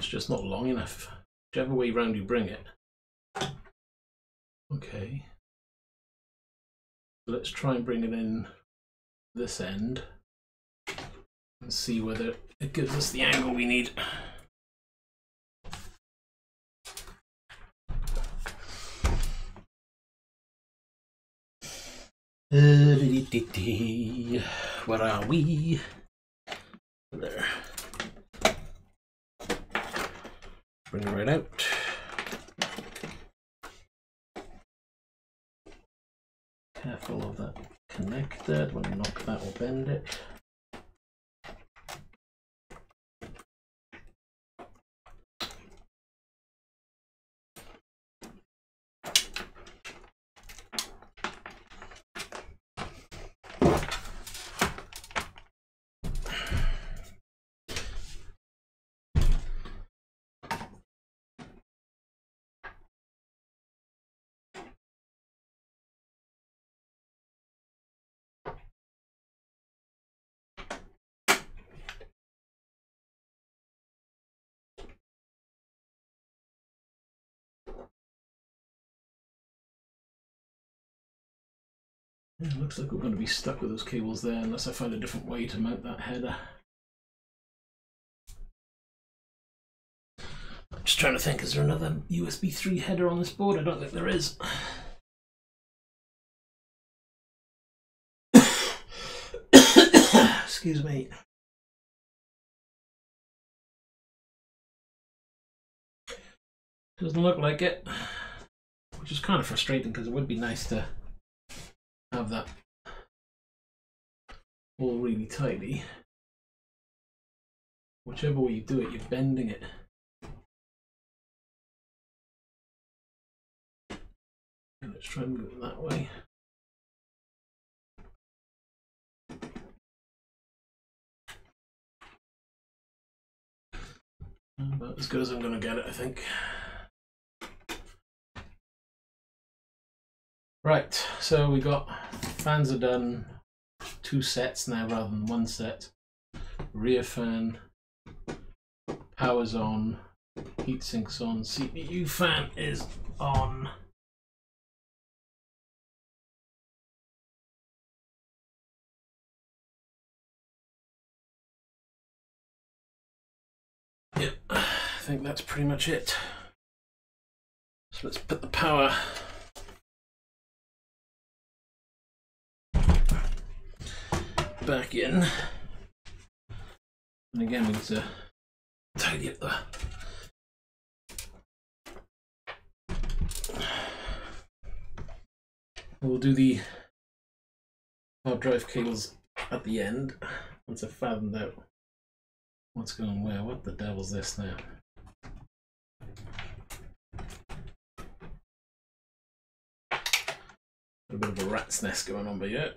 It's just not long enough, whichever way round you bring it. Okay, so let's try and bring it in this end and see whether it gives us the angle we need. Where are we? There. Bring it right out. Careful of that connector. When you knock that, will bend it. Yeah, it looks like we're going to be stuck with those cables there unless I find a different way to mount that header. I'm just trying to think, is there another USB 3 header on this board? I don't think there is. Excuse me. Doesn't look like it, which is kind of frustrating because it would be nice to have that all really tidy. Whichever way you do it, you're bending it. And let's try and move it that way. About as good as I'm going to get it, I think. Right, so we got fans are done, 2 sets now rather than 1 set. Rear fan, power's on, heat sink's on, CPU fan is on. Yep, I think that's pretty much it. So let's put the power back in, and again we need to tidy up the we'll do the hard drive cables at the end once I've fathomed out what's going where. What the devil's this now? A bit of a rat's nest going on, but yeah.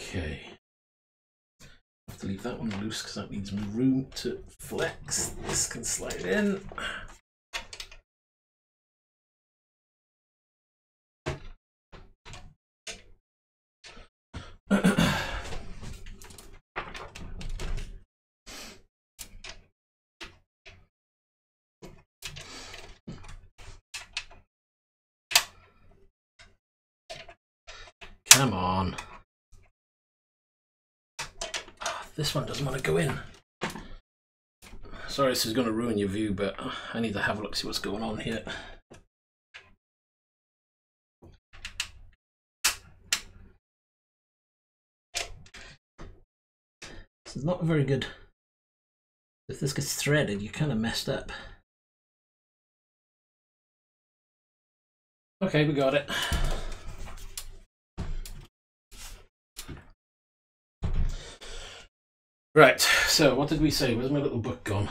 Okay, I have to leave that one loose because that needs room to flex. This can slide in. Come on. This one doesn't want to go in. Sorry, this is going to ruin your view, but I need to have a look, see what's going on here. This is not very good. If this gets threaded, you're kind of messed up. Okay, we got it. Right, so what did we say? Where's my little book gone?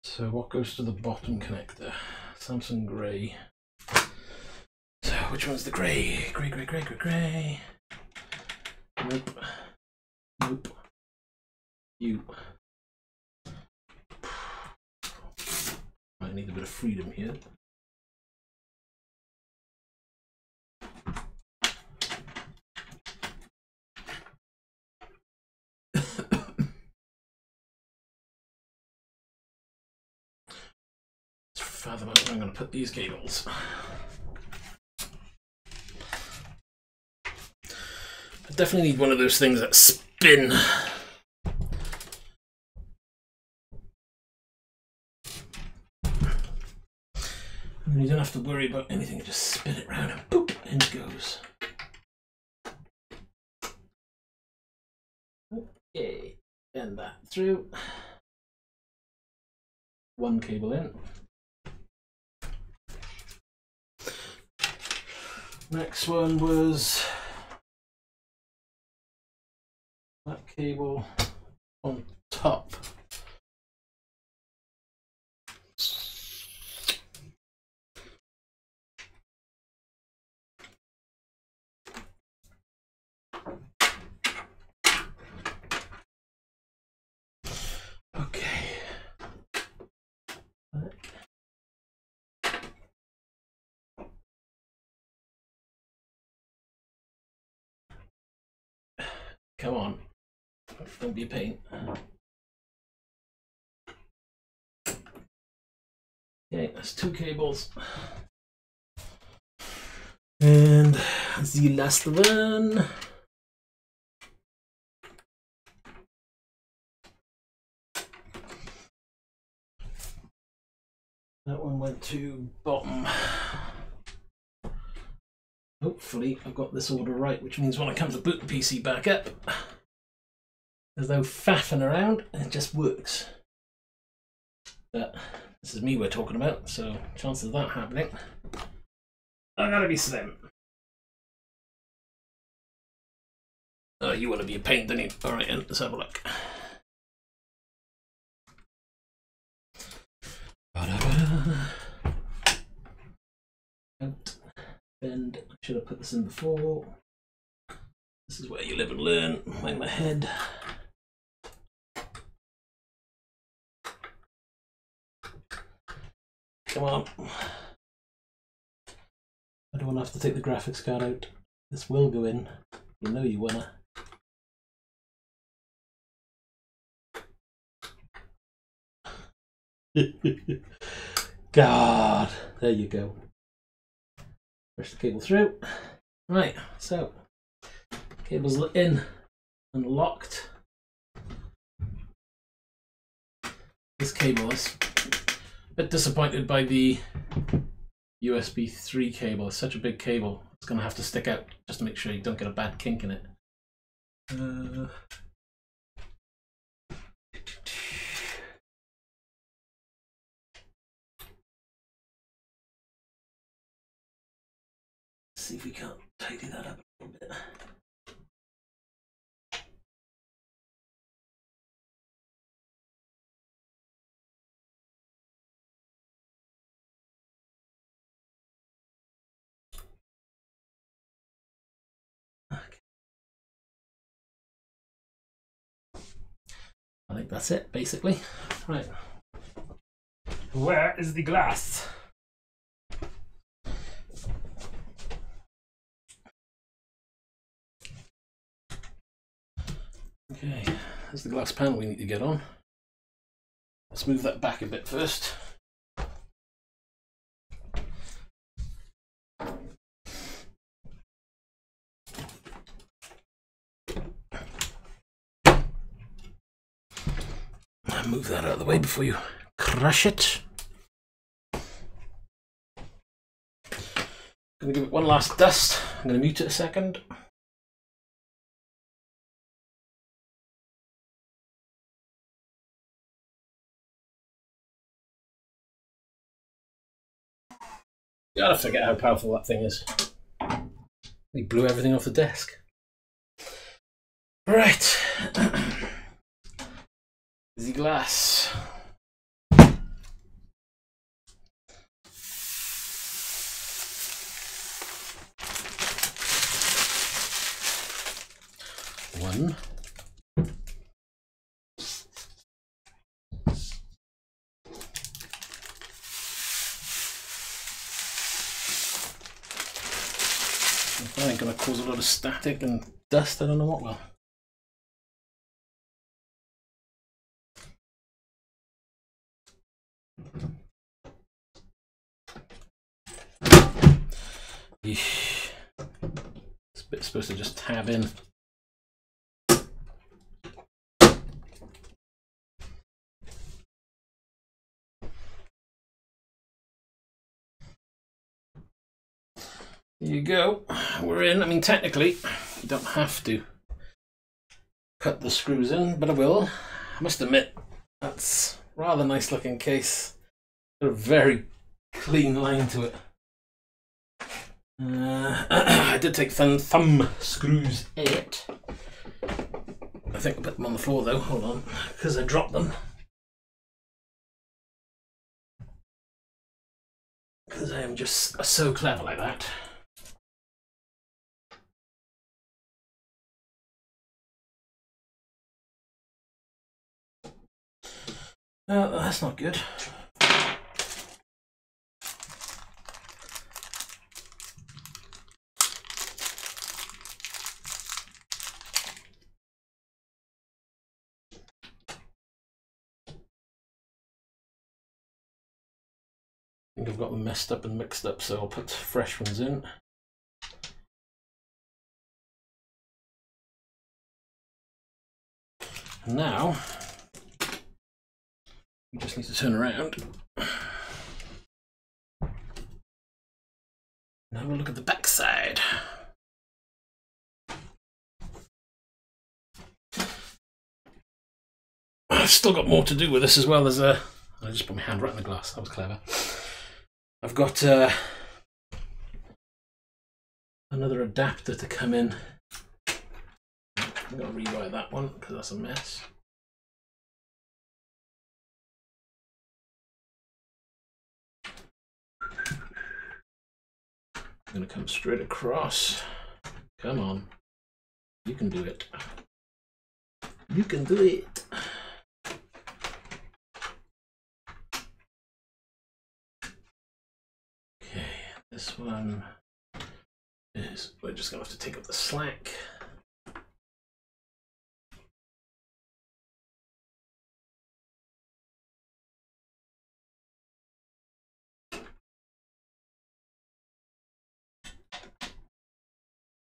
So what goes to the bottom connector? Samsung grey. So which one's the grey? Grey. Nope. Nope. You. I need a bit of freedom here. Fathom out where I'm going to put these cables. I definitely need one of those things that spin. And you don't have to worry about anything, you just spin it round and boop, in it goes. Okay, bend that through. One cable in. Next one was that cable on top. Okay. Come on, don't be a pain. Okay, that's two cables. And the last one. That one went to bottom. Hopefully I've got this order right, which means when I come to boot the PC back up, there's no faffing around, it just works. But this is me we're talking about, so chances of that happening, I gotta be slim. Oh, you want to be a pain, don't you? Alright, let's have a look. Out. Bend. I should have put this in before. This is where you live and learn. Mind my head. Come on. I don't want to have to take the graphics card out. This will go in. You know you wanna. God, there you go. Push the cable through. Right, so cable's in and locked. This cable is a bit disappointed by the USB 3 cable. It's such a big cable. It's going to have to stick out just to make sure you don't get a bad kink in it. See if we can't tidy that up a little bit. Okay. I think that's it, basically. Right. Where is the glass? Okay, there's the glass panel we need to get on. Let's move that back a bit first. Move that out of the way before you crush it. I'm going to give it one last dust. I'm going to mute it a second. Gotta forget how powerful that thing is. He blew everything off the desk. Right. Easy glass. One. That ain't gonna cause a lot of static and dust, I don't know what will. Eesh. This bit's supposed to just tab in. There you go, we're in. I mean, technically, you don't have to cut the screws in, but I will. I must admit, that's a rather nice looking case. Got a very clean line to it. I did take thumb screws 8. I think I put them on the floor though, hold on, because I dropped them. Because I am just so clever like that. That's not good. I think I've got them messed up and mixed up, so I'll put fresh ones in. And now, you just need to turn around. Now we'll look at the back side. I've still got more to do with this as well. I just put my hand right in the glass. That was clever. I've got another adapter to come in. I'm going to rewire that one because that's a mess. I'm going to come straight across. Come on. You can do it. You can do it. Okay, this one is, we're just going to have to take up the slack.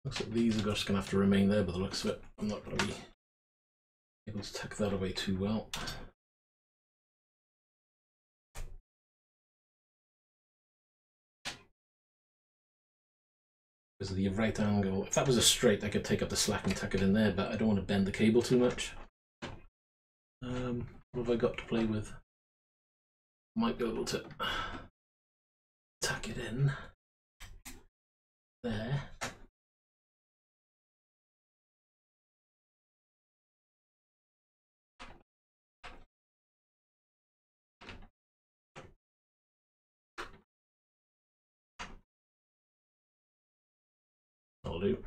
Looks like these are just going to have to remain there by the looks of it. I'm not going to be able to tuck that away too well. Because of the right angle. If that was a straight, I could take up the slack and tuck it in there, but I don't want to bend the cable too much. What have I got to play with? Might be able to tuck it in there. I'll do.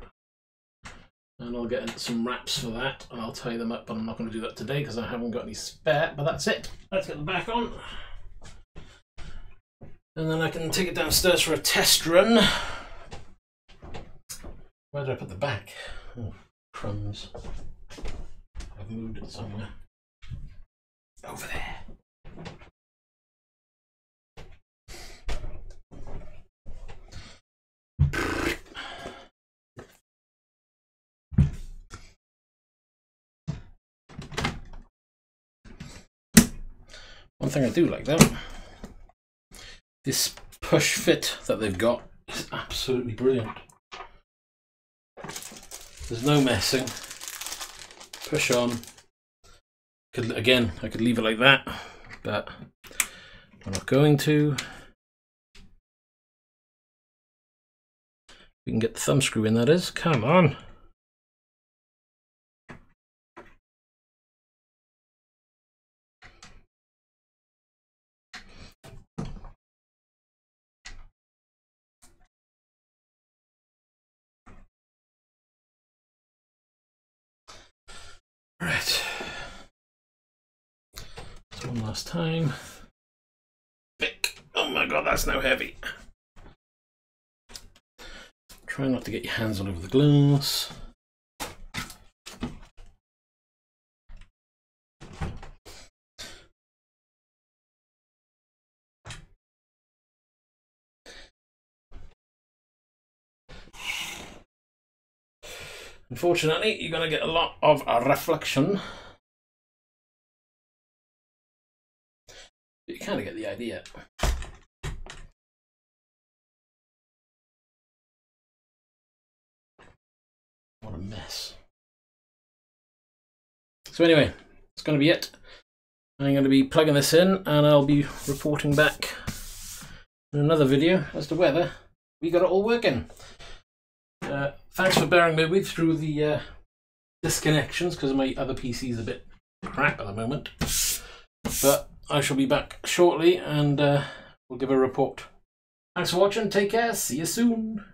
And I'll get some wraps for that and I'll tie them up, but I'm not going to do that today because I haven't got any spare, but that's it. Let's get the back on. And then I can take it downstairs for a test run. Where did I put the back? Oh, crumbs. I've moved it somewhere. Over there. One thing I do like though, this push fit that they've got is absolutely brilliant. There's no messing. Push on. Again, I could leave it like that, but I'm not going to. We can get the thumb screw in, that is. Come on. Right. So one last time. Pick. Oh my god, that's now heavy. Try not to get your hands all over the glass. Unfortunately, you're going to get a lot of reflection. But you kind of get the idea. What a mess. So anyway, that's going to be it. I'm going to be plugging this in and I'll be reporting back in another video as to whether we got it all working. Thanks for bearing with me through the disconnections because my other PC is a bit crap at the moment. But I shall be back shortly and we'll give a report. Thanks for watching, take care, see you soon.